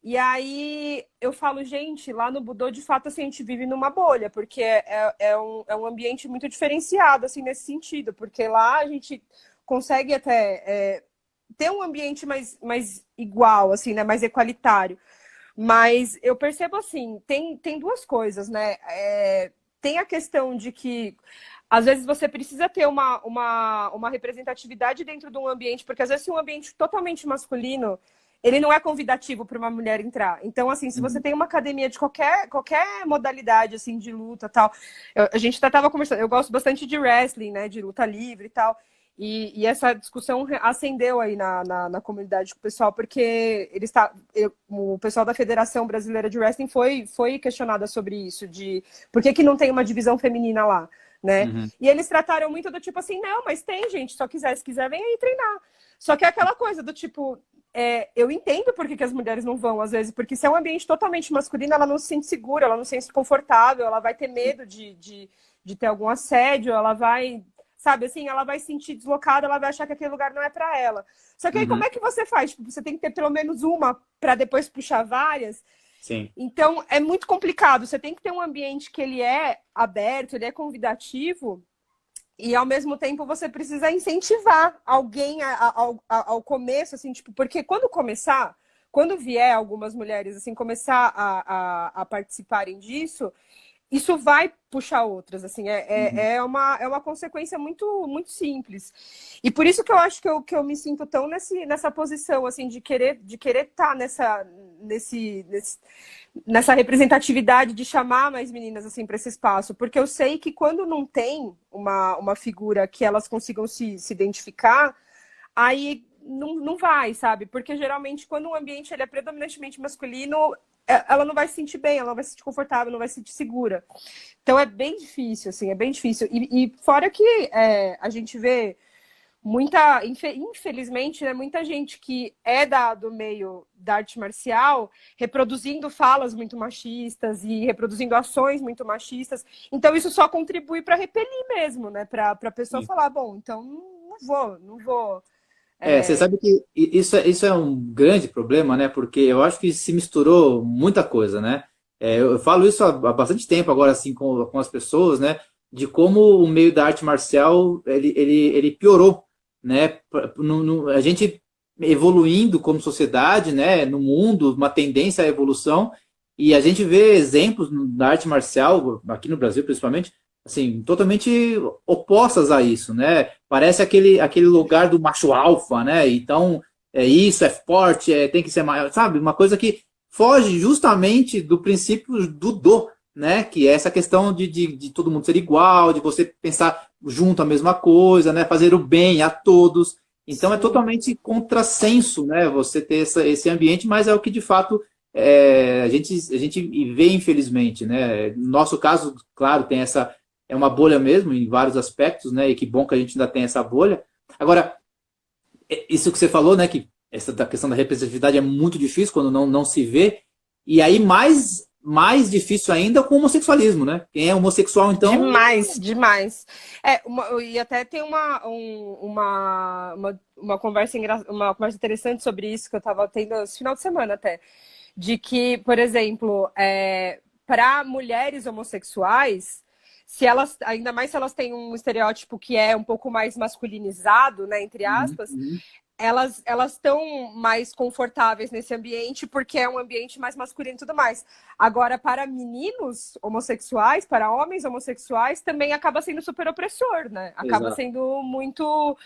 E aí eu falo, gente, lá no Budô, de fato, assim, a gente vive numa bolha, porque é um ambiente muito diferenciado, assim, nesse sentido, porque lá a gente consegue até ter um ambiente mais igual, assim, né, mais equalitário. Mas eu percebo, assim, tem duas coisas, né? Tem a questão de que às vezes você precisa ter uma representatividade dentro de um ambiente, porque às vezes se um ambiente totalmente masculino ele não é convidativo para uma mulher entrar. Então, assim, se você tem uma academia de qualquer modalidade, assim, de luta e tal, a gente até estava conversando, eu gosto bastante de wrestling, né, de luta livre e tal, e essa discussão acendeu aí na comunidade com o pessoal, porque o pessoal da Federação Brasileira de Wrestling foi questionada sobre isso, de por que não tem uma divisão feminina lá, né? Uhum. E eles trataram muito do tipo assim, não, mas tem, gente, se quiser, vem aí treinar. Só que é aquela coisa do tipo, eu entendo por que as mulheres não vão, às vezes, porque se é um ambiente totalmente masculino, ela não se sente segura, ela não se sente confortável, ela vai ter medo de ter algum assédio, ela vai, sabe, assim, ela vai se sentir deslocada, ela vai achar que aquele lugar não é para ela. Só que aí como é que você faz? Tipo, você tem que ter pelo menos uma para depois puxar várias. Sim. Então, é muito complicado. Você tem que ter um ambiente que ele é aberto, ele é convidativo, e ao mesmo tempo você precisa incentivar alguém ao começo, assim, tipo, porque quando vier algumas mulheres assim começar a participarem disso, isso vai puxar outras, assim, é uma consequência muito simples. E por isso que eu acho que eu me sinto tão nessa posição, assim, de querer estar nessa representatividade de chamar mais meninas assim para esse espaço, porque eu sei que quando não tem uma figura que elas consigam se identificar, aí não vai, sabe? Porque geralmente quando o ambiente ele é predominantemente masculino, ela não vai se sentir bem, ela não vai se sentir confortável, não vai se sentir segura. Então é bem difícil, assim, é bem difícil. E fora que a gente vê infelizmente, né, muita gente que é do meio da arte marcial reproduzindo falas muito machistas e reproduzindo ações muito machistas. Então, isso só contribui para repelir mesmo, né? Para a pessoa Sim. falar, bom, então não vou. Você sabe que isso é um grande problema, né? Porque eu acho que se misturou muita coisa, né? Eu falo isso há bastante tempo agora, assim, com as pessoas, né? De como o meio da arte marcial, ele piorou, né? A gente evoluindo como sociedade, né? No mundo, uma tendência à evolução, e a gente vê exemplos da arte marcial, aqui no Brasil principalmente, assim, totalmente opostas a isso, né? Parece aquele lugar do macho alfa, né? Então, é isso, é forte, tem que ser maior, sabe? Uma coisa que foge justamente do princípio né? Que é essa questão de todo mundo ser igual, de você pensar junto a mesma coisa, né? Fazer o bem a todos. Então, é Sim. totalmente contrassenso, né? Você ter esse ambiente, mas é o que de fato a gente vê, infelizmente, né? No nosso caso, claro, tem essa é uma bolha mesmo, em vários aspectos, né? E que bom que a gente ainda tem essa bolha. Agora, isso que você falou, né? Que essa da questão da representatividade é muito difícil quando não se vê. E aí, mais difícil ainda com o homossexualismo, né? Quem é homossexual, então. Demais. E até tem uma conversa uma conversa interessante sobre isso que eu estava tendo esse final de semana até. De que, por exemplo, para mulheres homossexuais, se elas, ainda mais se elas têm um estereótipo que é um pouco mais masculinizado, né, entre aspas, Uhum. elas estão mais confortáveis nesse ambiente porque é um ambiente mais masculino e tudo mais. Agora, para meninos homossexuais, para homens homossexuais, também acaba sendo super opressor, né? Acaba Exato. sendo muito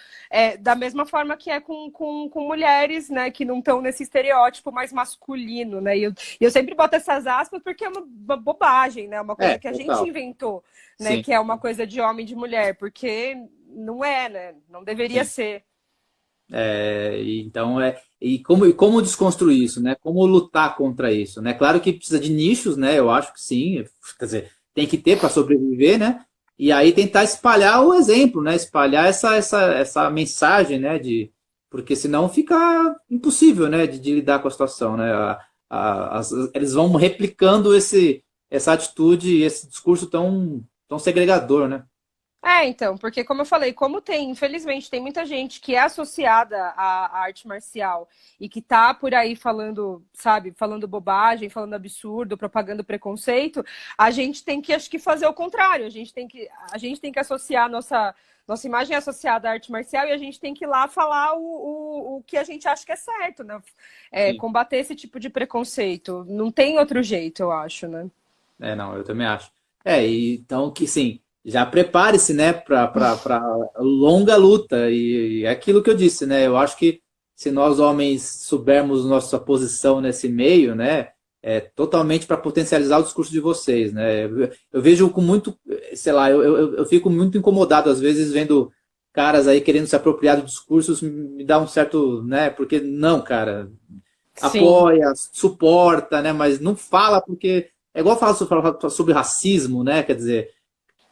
da mesma forma que é com mulheres, né? Que não estão nesse estereótipo mais masculino, né? E eu sempre boto essas aspas porque é uma bobagem, né? Uma coisa que a gente Total. inventou, né? Sim, Que é uma coisa de homem e de mulher, porque não é, né? Não deveria sim. ser. Então como desconstruir isso, né? Como lutar contra isso, né? Claro que precisa de nichos, né? Eu acho que sim, quer dizer, tem que ter para sobreviver, né? E aí tentar espalhar o exemplo, né? Espalhar essa mensagem, né? Porque senão fica impossível, né? De lidar com a situação, né? Eles vão replicando essa atitude e esse discurso tão segregador, né? Então, porque como eu falei, infelizmente, tem muita gente que é associada à arte marcial e que tá por aí falando, sabe, falando bobagem, falando absurdo, propagando preconceito, a gente tem que, acho que, fazer o contrário. A gente tem que associar nossa imagem associada à arte marcial e a gente tem que ir lá falar o que a gente acha que é certo, né? Sim. Combater esse tipo de preconceito. Não tem outro jeito, eu acho, né? Não, eu também acho. Então que sim, já prepare-se, né, para longa luta. E é aquilo que eu disse, né? Eu acho que se nós homens soubermos nossa posição nesse meio, né, é totalmente para potencializar o discurso de vocês, né? Eu vejo com muito, sei lá, eu fico muito incomodado às vezes vendo caras aí querendo se apropriar de discursos, me dá um certo, né? Porque não, cara, Sim, apoia, suporta, né? Mas não fala porque é igual falar sobre racismo, né? Quer dizer,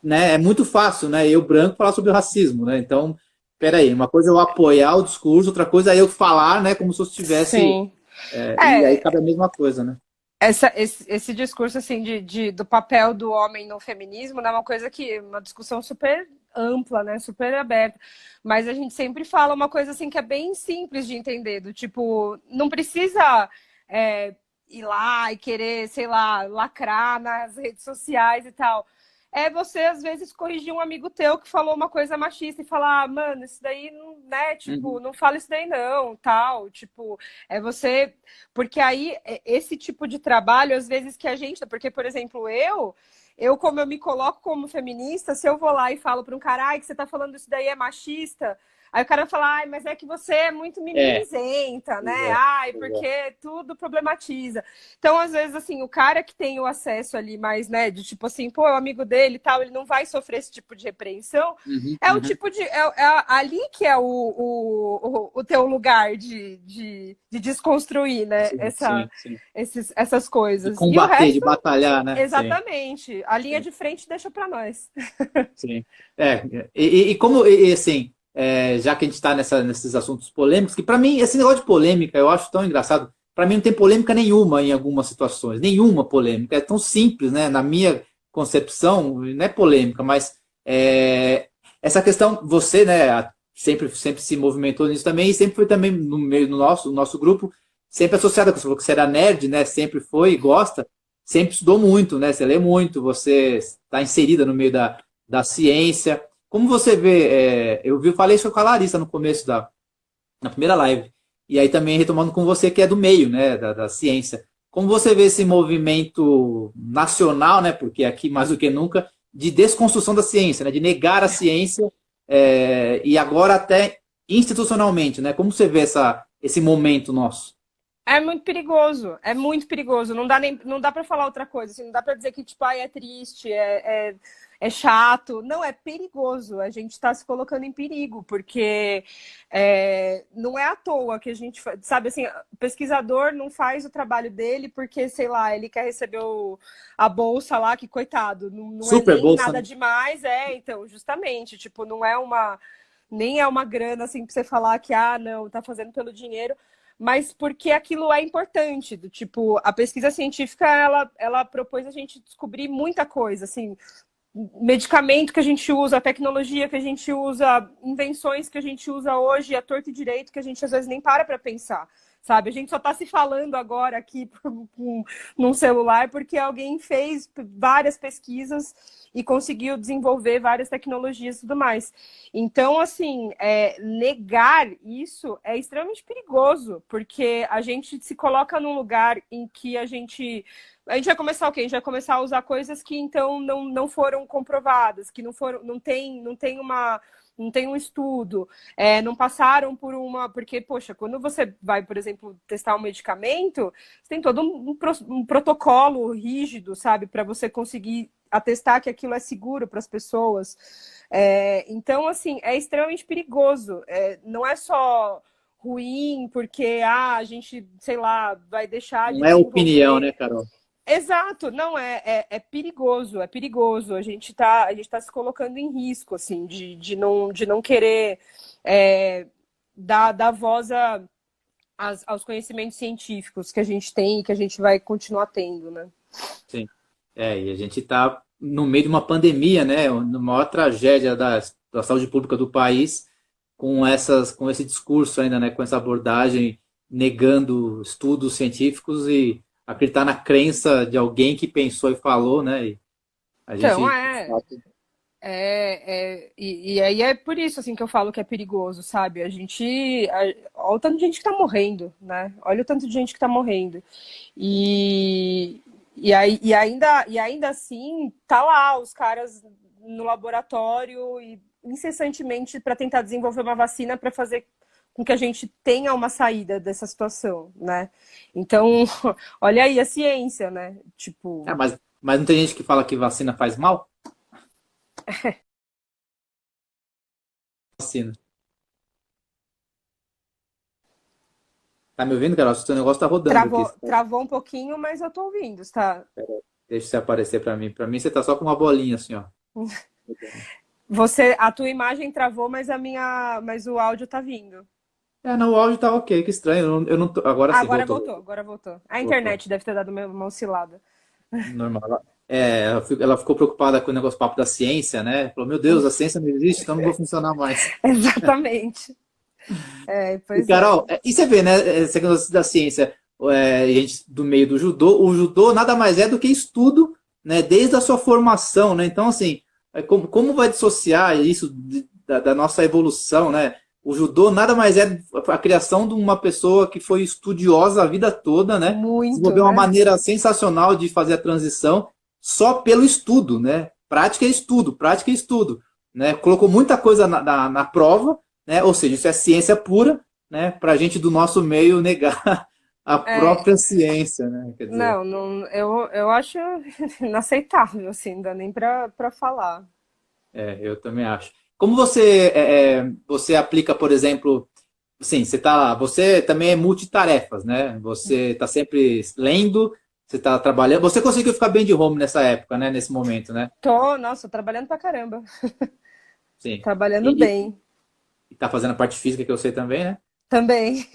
né? É muito fácil, né? Eu branco falar sobre o racismo, né? Então, peraí, uma coisa é eu apoiar o discurso, outra coisa é eu falar, né? Como se eu estivesse, sim. e aí É, cabe a mesma coisa, né? esse discurso assim do papel do homem no feminismo não é uma coisa que uma discussão super ampla, né, super aberta, mas a gente sempre fala uma coisa assim que é bem simples de entender, do tipo, não precisa é, ir lá e querer, sei lá, lacrar nas redes sociais e tal. É você, às vezes, corrigir um amigo teu que falou uma coisa machista e falar, ah, mano, isso daí não, né, tipo, Uhum. não fala isso daí não, tal, tipo, é você porque aí, esse tipo de trabalho, às vezes que a gente. Porque, por exemplo, como eu me coloco como feminista, se eu vou lá e falo para um cara, ai, que você tá falando isso daí é machista, aí o cara fala, ai, mas é que você é muito É, mimizenta, pois né? é, Ai, pois é. porque tudo problematiza. Então, às vezes, assim, o cara que tem o acesso ali mais, né, de tipo assim, pô, é o amigo dele e tal, ele não vai sofrer esse tipo de repreensão, Uhum, é o uhum. tipo de. Ali que é o teu lugar de desconstruir, né? Sim, sim, sim. Essas De coisas. E o combater, de resto, batalhar, né? Sim, exatamente. A linha sim, de frente deixa para nós. sim. E como, assim, já que a gente está nesses assuntos polêmicos, que para mim, esse negócio de polêmica eu acho tão engraçado. Para mim não tem polêmica nenhuma em algumas situações, nenhuma polêmica. É tão simples, né? Na minha concepção, não é polêmica, mas essa questão, você, né, sempre se movimentou nisso também, e sempre foi também no meio do nosso grupo, sempre associada com você, falou que você era nerd, né? Sempre foi e gosta, sempre estudou muito, né? Você lê muito, você está inserida no meio da ciência. Como você vê, falei isso com a Larissa no começo na primeira live, e aí também retomando com você que é do meio, né, da ciência. Como você vê esse movimento nacional, né, porque aqui mais do que nunca, de desconstrução da ciência, né, de negar a ciência, e agora até institucionalmente, né? Como você vê esse momento nosso? É muito perigoso, é muito perigoso. Não dá para falar outra coisa. Assim, não dá para dizer que tipo, ai, é triste, é chato. Não, é perigoso. A gente está se colocando em perigo, porque não é à toa que a gente sabe assim, o pesquisador não faz o trabalho dele porque, sei lá, ele quer receber a bolsa lá, que coitado, não é Super nem bolsa, nada né? demais, então, justamente, tipo, não é uma nem é uma grana assim para você falar que ah, não, tá fazendo pelo dinheiro, mas porque aquilo é importante, do tipo, a pesquisa científica, ela propôs a gente descobrir muita coisa, assim, medicamento que a gente usa, tecnologia que a gente usa, invenções que a gente usa hoje, a torto e direito que a gente às vezes nem para pensar, sabe? A gente só está se falando agora aqui num celular porque alguém fez várias pesquisas e conseguiu desenvolver várias tecnologias e tudo mais. Então, assim, negar isso é extremamente perigoso, porque a gente se coloca num lugar em que a gente vai começar o quê? A gente vai começar a usar coisas que então não foram comprovadas, que não foram, não tem um estudo, não passaram por uma. Porque, poxa, quando você vai, por exemplo, testar um medicamento, você tem todo um protocolo rígido, sabe, para você conseguir atestar que aquilo é seguro para as pessoas. Então, assim, é extremamente perigoso. Não é só ruim porque a gente, sei lá, vai deixar de Não é opinião, desenvolver. né, Carol? Exato, não, é perigoso, é perigoso. A gente tá se colocando em risco, assim, de não querer é, dar voz aos conhecimentos científicos que a gente tem e que a gente vai continuar tendo, né? Sim. E a gente está no meio de uma pandemia, né? Na maior tragédia da saúde pública do país, com esse discurso ainda, né? Com essa abordagem negando estudos científicos e acreditar na crença de alguém que pensou e falou, né? E a Então, gente, de fato, e aí é por isso assim que eu falo que é perigoso, sabe? Olha o tanto de gente que tá morrendo, né? Olha o tanto de gente que tá morrendo. E, e ainda assim, tá lá os caras no laboratório e incessantemente para tentar desenvolver uma vacina para fazer com que a gente tenha uma saída dessa situação, né? Então, olha aí a ciência, né? Tipo, Mas não tem gente que fala que vacina faz mal? Vacina. Tá me ouvindo, Carol? O seu negócio tá rodando aqui. travou um pouquinho, mas eu tô ouvindo, tá? Deixa você aparecer pra mim. Pra mim, você tá só com uma bolinha assim, ó. A tua imagem travou, mas o áudio tá vindo. Não, o áudio tá ok, que estranho. Eu não agora sim, voltou. Agora voltou. A Voltou. internet deve ter dado uma oscilada. Normal. Ela ficou preocupada com o negócio papo da ciência, né? Falou, meu Deus, a ciência não existe, então não vou funcionar mais. Exatamente. E, Pois é. Carol, e você vê, né? Esse negócio da ciência, gente do meio do judô, o judô nada mais é do que estudo, né? Desde a sua formação, né? Então, assim, como vai dissociar isso da nossa evolução, né? O judô nada mais é a criação de uma pessoa que foi estudiosa a vida toda, né? Muito, Desenvolveu uma né? maneira sensacional de fazer a transição só pelo estudo, né? Prática é estudo, né? Colocou muita coisa na prova, né? Ou seja, isso é ciência pura, né? Para a gente do nosso meio negar a É, própria ciência, né? Quer dizer, não, eu acho inaceitável, assim, não dá nem pra falar. eu também acho. Como você aplica, por exemplo, sim, você também é multitarefas, né? Você está sempre lendo, você está trabalhando. Você conseguiu ficar bem de home nessa época, né? Nesse momento, né? Nossa, trabalhando pra caramba. Sim. Trabalhando E bem. está fazendo a parte física que eu sei também, né? Também.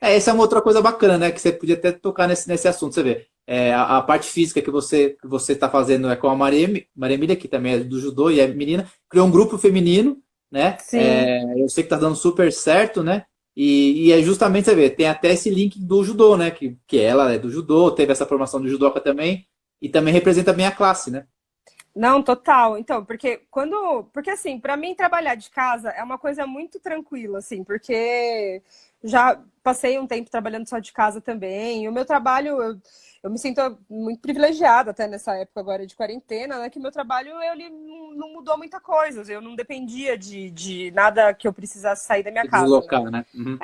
Essa é uma outra coisa bacana, né? Que você podia até tocar nesse assunto. Você vê, a parte física que você está fazendo é com a Maria Emília, que também é do judô e é menina, criou um grupo feminino, né? Sim. Eu sei que está dando super certo, né? E é justamente, você vê, tem até esse link do judô, né? Que ela é do judô, teve essa formação do judoca também, e também representa bem a classe, né? Não, total. Então, porque assim, para mim trabalhar de casa é uma coisa muito tranquila, assim, porque já passei um tempo trabalhando só de casa também. O meu trabalho, eu me sinto muito privilegiada até nessa época agora de quarentena, né? Que meu trabalho ele não mudou muita coisa. Eu não dependia de nada que eu precisasse sair da minha Se casa, né? deslocar, né? Uhum.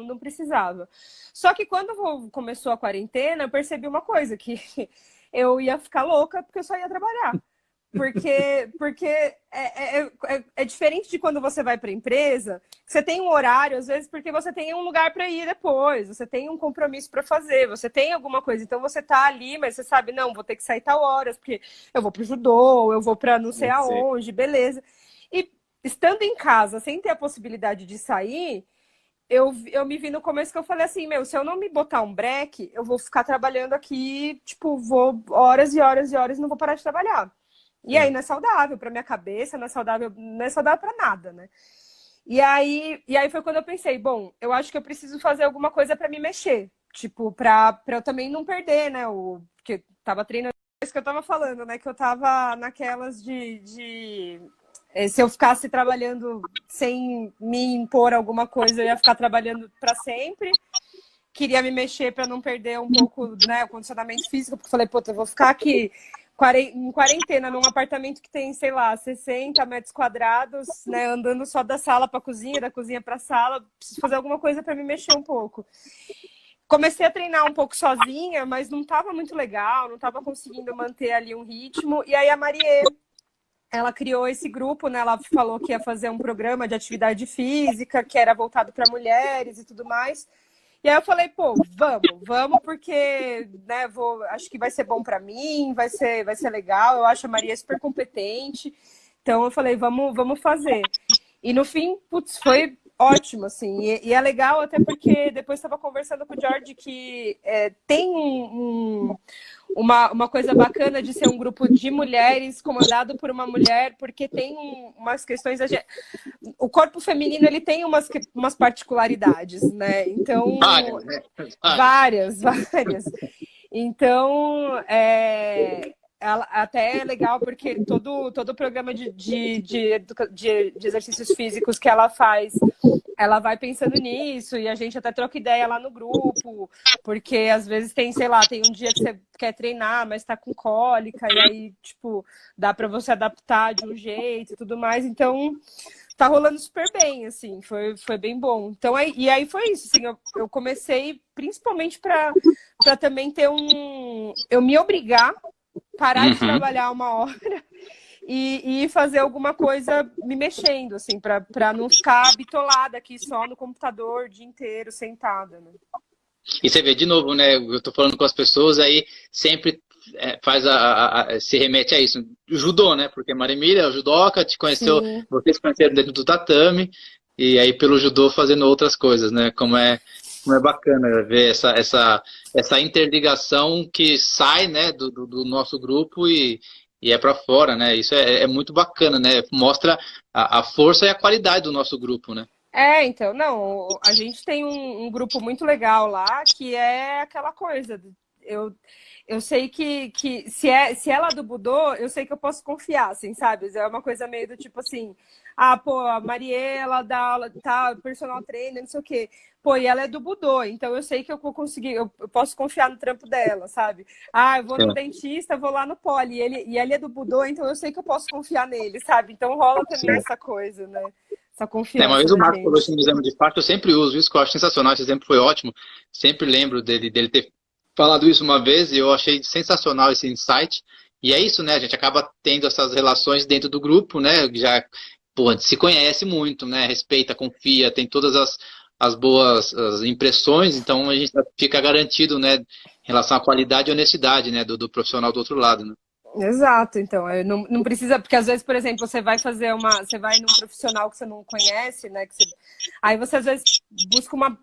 Não precisava. Só que quando começou a quarentena, eu percebi uma coisa, que eu ia ficar louca porque eu só ia trabalhar. Porque é diferente de quando você vai para a empresa, você tem um horário, às vezes, porque você tem um lugar para ir depois, você tem um compromisso para fazer, você tem alguma coisa. Então você tá ali, mas você sabe, não, vou ter que sair tal horas, porque eu vou pro judô, eu vou para não sei Eu sei. aonde, beleza. E estando em casa, sem ter a possibilidade de sair, eu me vi no começo que eu falei assim, meu, se eu não me botar um break, eu vou ficar trabalhando aqui, tipo, vou horas e horas e horas e não vou parar de trabalhar. E aí Sim. não é saudável para minha cabeça, não é saudável para nada, né? E aí foi quando eu pensei, bom, eu acho que eu preciso fazer alguma coisa para me mexer, tipo, para eu também não perder, né? Porque tava treinando, isso que eu tava falando, né? Que eu tava naquelas se eu ficasse trabalhando sem me impor alguma coisa, eu ia ficar trabalhando para sempre. Queria me mexer para não perder um pouco, né, o condicionamento físico, porque falei, puta, eu vou ficar aqui em quarentena num apartamento que tem, sei lá, 60 metros quadrados, né, andando só da sala para a cozinha, da cozinha para a sala. Preciso fazer alguma coisa para me mexer um pouco. Comecei a treinar um pouco sozinha, mas não estava muito legal, não estava conseguindo manter ali um ritmo. E aí a Marie, ela criou esse grupo, né? Ela falou que ia fazer um programa de atividade física, que era voltado para mulheres e tudo mais. E aí eu falei, pô, vamos, porque, né, acho que vai ser bom para mim, vai ser legal. Eu acho a Maria super competente. Então eu falei, vamos fazer. E no fim, putz, foi ótimo, assim. E é legal até porque depois estava conversando com o George que tem uma coisa bacana de ser um grupo de mulheres comandado por uma mulher, porque tem umas questões. O corpo feminino ele tem umas particularidades, né? Então, Várias, né? Várias. várias. Então, até é legal porque todo o programa de exercícios físicos que ela faz, ela vai pensando nisso e a gente até troca ideia lá no grupo, porque às vezes tem, sei lá, tem um dia que você quer treinar, mas tá com cólica e aí, tipo, dá para você adaptar de um jeito e tudo mais. Então, tá rolando super bem, assim, foi bem bom. Então, e aí foi isso, assim, eu comecei principalmente para também ter eu me obrigar, parar de Uhum. trabalhar uma hora e ir fazer alguma coisa me mexendo, assim, para não ficar bitolada aqui só no computador o dia inteiro, sentada, né? E você vê de novo, né? Eu tô falando com as pessoas, aí sempre faz se remete a isso. Judô, né? Porque Maria Emília é judoca, te conheceu, Sim. vocês se conheceram dentro do tatame, e aí pelo judô fazendo outras coisas, né? Como é bacana ver essa interligação que sai, né, do nosso grupo e é para fora, né? Isso é muito bacana, né? Mostra a força e a qualidade do nosso grupo, né? Então, não, a gente tem um grupo muito legal lá, que é aquela coisa, eu, eu sei que se ela é do Budô, eu sei que eu posso confiar, assim, sabe? É uma coisa meio do tipo assim, pô, a Mariela dá aula, tá, personal trainer, não sei o quê. Pô, e ela é do Budô, então eu sei que eu vou conseguir, eu posso confiar no trampo dela, sabe? Eu vou no dentista, vou lá no Poli, e ele é do Budô, então eu sei que eu posso confiar nele, sabe? Então rola também Sim. essa coisa, né? Essa Uma confiança vez o da Marcos falou gente. isso no exame de parto, eu sempre uso isso, que eu acho sensacional, esse exemplo foi ótimo. Sempre lembro dele ter falado isso uma vez e eu achei sensacional esse insight. E é isso, né? A gente acaba tendo essas relações dentro do grupo, né? Já, pô, a gente se conhece muito, né? Respeita, confia, tem todas as boas as impressões, então a gente fica garantido, né? Em relação à qualidade e honestidade, né? Do profissional do outro lado, né? Exato, então, não precisa, porque às vezes, por exemplo, você vai num profissional que você não conhece, né? Aí você às vezes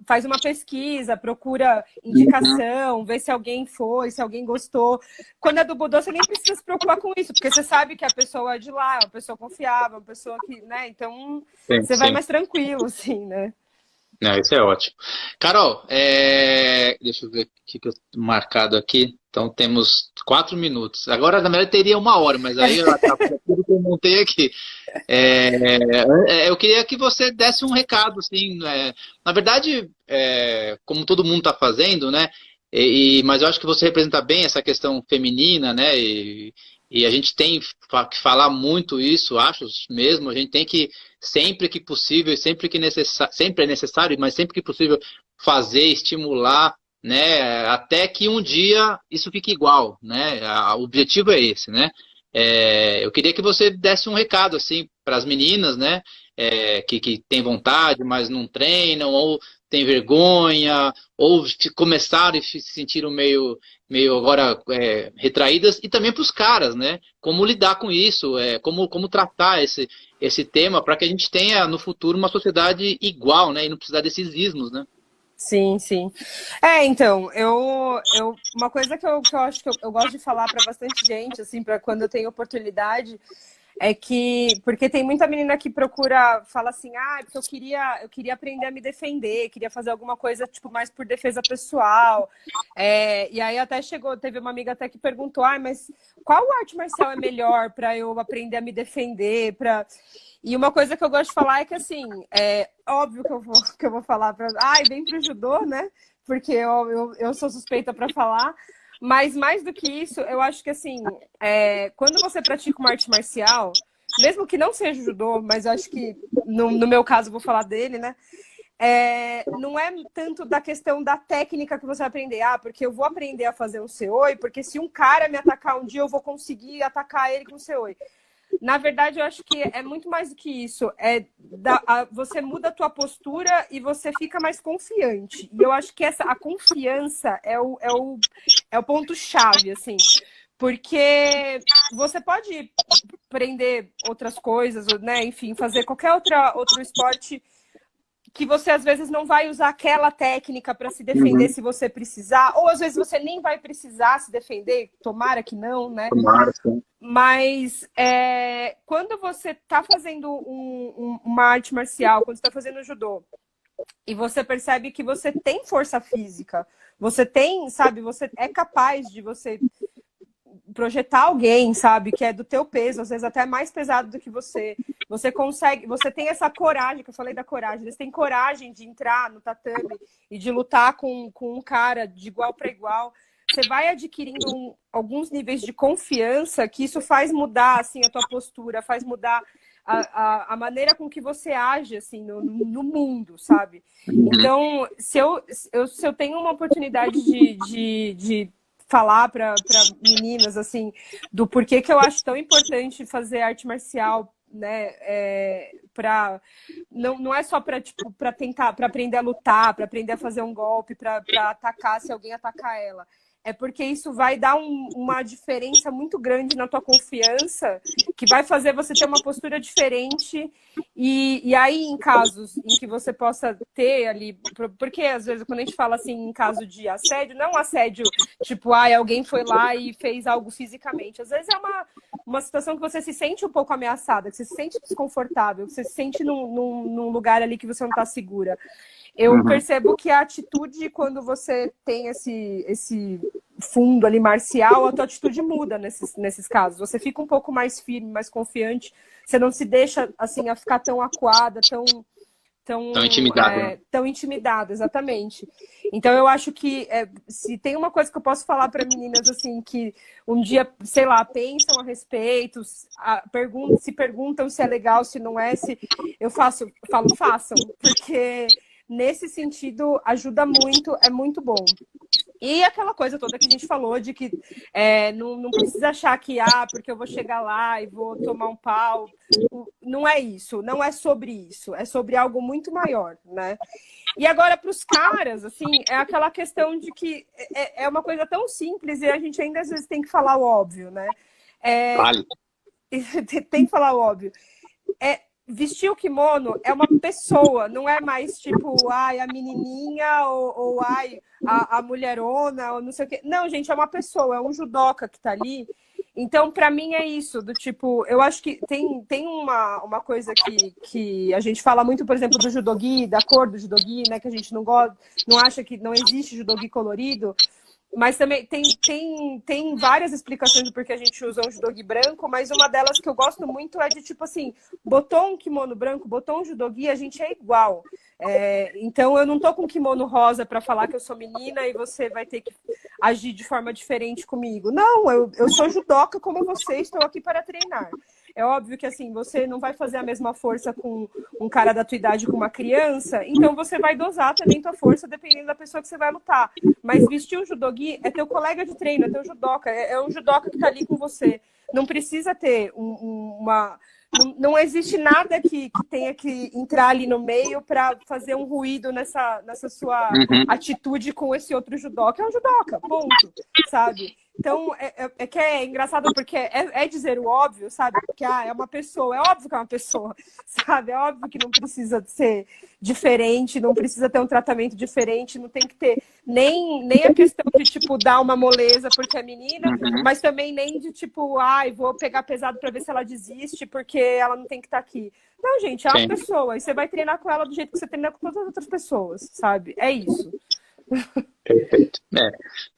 faz uma pesquisa, procura indicação, vê se alguém foi, se alguém gostou. Quando é do Budô, você nem precisa se preocupar com isso, porque você sabe que a pessoa é de lá, é uma pessoa confiável, uma pessoa que, né? Então Sim, você vai sim. mais tranquilo, assim, né? Não, isso é ótimo. Carol, deixa eu ver o que eu tenho marcado aqui. Então temos 4 minutos. Agora, na verdade, teria uma hora, mas aí tudo que eu montei aqui. Eu queria que você desse um recado, assim. Na verdade, como todo mundo está fazendo, né? Mas eu acho que você representa bem essa questão feminina, né? E a gente tem que falar muito isso, acho mesmo. A gente tem que sempre que possível, sempre é necessário, mas sempre que possível fazer, estimular, né? Até que um dia isso fique igual, né? O objetivo é esse, né? Eu queria que você desse um recado assim para as meninas, né? Que têm vontade, mas não treinam, ou têm vergonha, ou começaram e se sentiram meio agora retraídas, e também para os caras, né? Como lidar com isso, como tratar esse tema para que a gente tenha no futuro uma sociedade igual, né? E não precisar desses ismos, né? Sim, sim. Então, uma coisa que eu acho que eu gosto de falar para bastante gente, assim, para quando eu tenho oportunidade, é que, porque tem muita menina que fala assim, porque eu queria aprender a me defender, queria fazer alguma coisa, tipo, mais por defesa pessoal. E aí até teve uma amiga até que perguntou, mas qual arte marcial é melhor para eu aprender a me defender, E uma coisa que eu gosto de falar é que, assim, óbvio que eu vou falar vem pro judô, né? Porque eu sou suspeita para falar. Mas mais do que isso, eu acho que, assim, quando você pratica uma arte marcial, mesmo que não seja judô, mas eu acho que, no meu caso, eu vou falar dele, né? Não é tanto da questão da técnica que você vai aprender. Porque eu vou aprender a fazer um seoi, porque se um cara me atacar um dia, eu vou conseguir atacar ele com o seoi. Na verdade, eu acho que é muito mais do que isso. Você muda a tua postura e você fica mais confiante. E eu acho que a confiança é o ponto-chave, assim. Porque você pode aprender outras coisas, né? Enfim, fazer qualquer outro esporte que você às vezes não vai usar aquela técnica para se defender Uhum. se você precisar, ou às vezes você nem vai precisar se defender, tomara que não, né? Tomara, sim. Mas quando você está fazendo uma arte marcial, quando você está fazendo judô, e você percebe que você tem força física, você tem, sabe, você é capaz de você projetar alguém, sabe, que é do teu peso, às vezes até mais pesado do que você consegue, você tem essa coragem, que eu falei da coragem, você tem coragem de entrar no tatame e de lutar com um cara de igual para igual, você vai adquirindo alguns níveis de confiança que isso faz mudar, assim, a tua postura, faz mudar a maneira com que você age, assim, no mundo, sabe? Então, se eu tenho uma oportunidade de falar para meninas, assim, do porquê que eu acho tão importante fazer arte marcial, né, não é só para tipo, para tentar, para aprender a lutar, para aprender a fazer um golpe, para atacar se alguém atacar ela. É porque isso vai dar uma diferença muito grande na tua confiança, que vai fazer você ter uma postura diferente. E aí, em casos em que você possa ter ali... Porque, às vezes, quando a gente fala assim, em caso de assédio, não é um assédio tipo, alguém foi lá e fez algo fisicamente. Às vezes é uma situação que você se sente um pouco ameaçada, que você se sente desconfortável, que você se sente num lugar ali que você não está segura. Eu percebo que a atitude, quando você tem esse fundo ali marcial, a tua atitude muda nesses casos. Você fica um pouco mais firme, mais confiante. Você não se deixa, assim, a ficar tão acuada, tão intimidado, né? tão intimidada, exatamente. Então, eu acho que se tem uma coisa que eu posso falar para meninas, assim, que um dia, sei lá, pensam a respeito, se perguntam se é legal, se não é, eu falo, façam, porque... Nesse sentido, ajuda muito, é muito bom. E aquela coisa toda que a gente falou de que não precisa achar que, porque eu vou chegar lá e vou tomar um pau. Não é isso, não é sobre isso. É sobre algo muito maior, né? E agora, para os caras, assim, é aquela questão de que é uma coisa tão simples e a gente ainda às vezes tem que falar o óbvio, né? Vale. Tem que falar o óbvio. Vestir o kimono é uma pessoa, não é mais tipo, a menininha ou a mulherona, ou não sei o quê. Não, gente, é uma pessoa, é um judoca que tá ali. Então, para mim é isso, do tipo, eu acho que tem uma coisa que a gente fala muito, por exemplo, do judogi, da cor do judogi, né, que a gente não gosta, não acha que não existe judogi colorido. Mas também tem várias explicações do porquê a gente usa um judogi branco, mas uma delas que eu gosto muito é de, tipo assim, botou um kimono branco, botou um judogi, a gente é igual. Então eu não tô com kimono rosa para falar que eu sou menina e você vai ter que agir de forma diferente comigo. Não, eu sou judoca como você, estou aqui para treinar. É óbvio que, assim, você não vai fazer a mesma força com um cara da tua idade com uma criança, então você vai dosar também tua força dependendo da pessoa que você vai lutar. Mas vestir um judogi é teu colega de treino, é teu judoca, é um judoca que tá ali com você. Não precisa ter uma... Não existe nada que tenha que entrar ali no meio para fazer um ruído nessa sua atitude com esse outro judoca. É um judoca, ponto, sabe? Então, que é engraçado porque é dizer o óbvio, sabe? Porque é uma pessoa, é óbvio que é uma pessoa, sabe? É óbvio que não precisa ser diferente, não precisa ter um tratamento diferente, não tem que ter nem a questão de, tipo, dar uma moleza porque é menina, mas também nem de, tipo, vou pegar pesado para ver se ela desiste porque ela não tem que estar aqui. Não, gente, é uma pessoa, e você vai treinar com ela do jeito que você treina com todas as outras pessoas, sabe? É isso. Perfeito.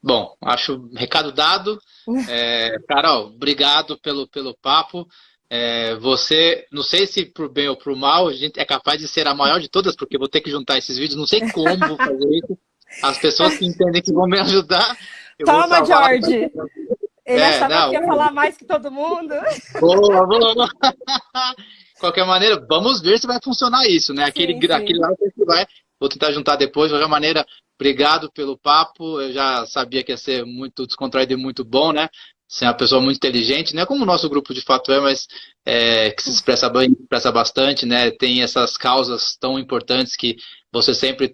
Bom, acho recado dado. Carol, obrigado pelo papo. Você, não sei se pro bem ou pro mal, a gente é capaz de ser a maior de todas, porque eu vou ter que juntar esses vídeos, não sei como vou fazer isso. As pessoas que entendem que vão me ajudar. Toma, Jorge! Ele achava que ia falar mais que todo mundo. Boa. Qualquer maneira, vamos ver se vai funcionar isso, né? Aquele lá que vai. Vou tentar juntar depois. De qualquer maneira, obrigado pelo papo. Eu já sabia que ia ser muito descontraído e muito bom, né? Você é uma pessoa muito inteligente, não é como o nosso grupo de fato mas que se expressa bastante, né? Tem essas causas tão importantes que você sempre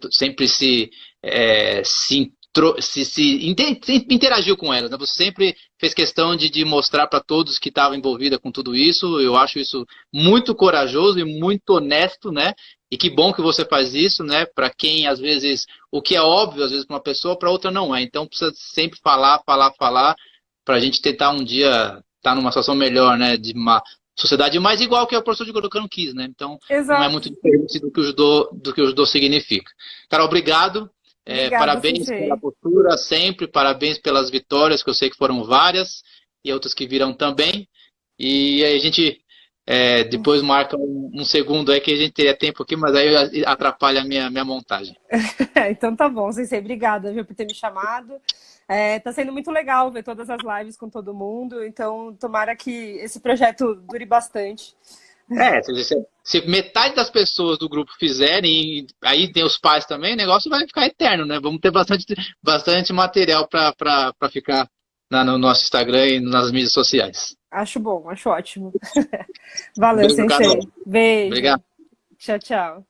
interagiu com elas, né? Você sempre fez questão de mostrar para todos que estavam envolvida com tudo isso. Eu acho isso muito corajoso e muito honesto, né? E que bom que você faz isso, né? Para quem, às vezes, o que é óbvio, às vezes, para uma pessoa, para outra não é. Então, precisa sempre falar, para a gente tentar um dia estar numa situação melhor, né? De uma sociedade mais igual que o professor de Godokan quis, né? Então, não é muito diferente do que o judô significa. Carol, obrigado. Parabéns pela postura, sempre. Parabéns pelas vitórias, que eu sei que foram várias, e outras que virão também. E aí a gente depois marca um segundo aí que a gente teria tempo aqui, mas aí atrapalha a minha montagem. Então tá bom, Sensei. Obrigada, viu, por ter me chamado. Tá sendo muito legal ver todas as lives com todo mundo, então tomara que esse projeto dure bastante. Se metade das pessoas do grupo fizerem, aí tem os pais também, o negócio vai ficar eterno, né? Vamos ter bastante material para ficar no nosso Instagram e nas mídias sociais. Acho bom, acho ótimo. Valeu, Beijo, Sensei. Carol. Beijo. Obrigado. Tchau, tchau.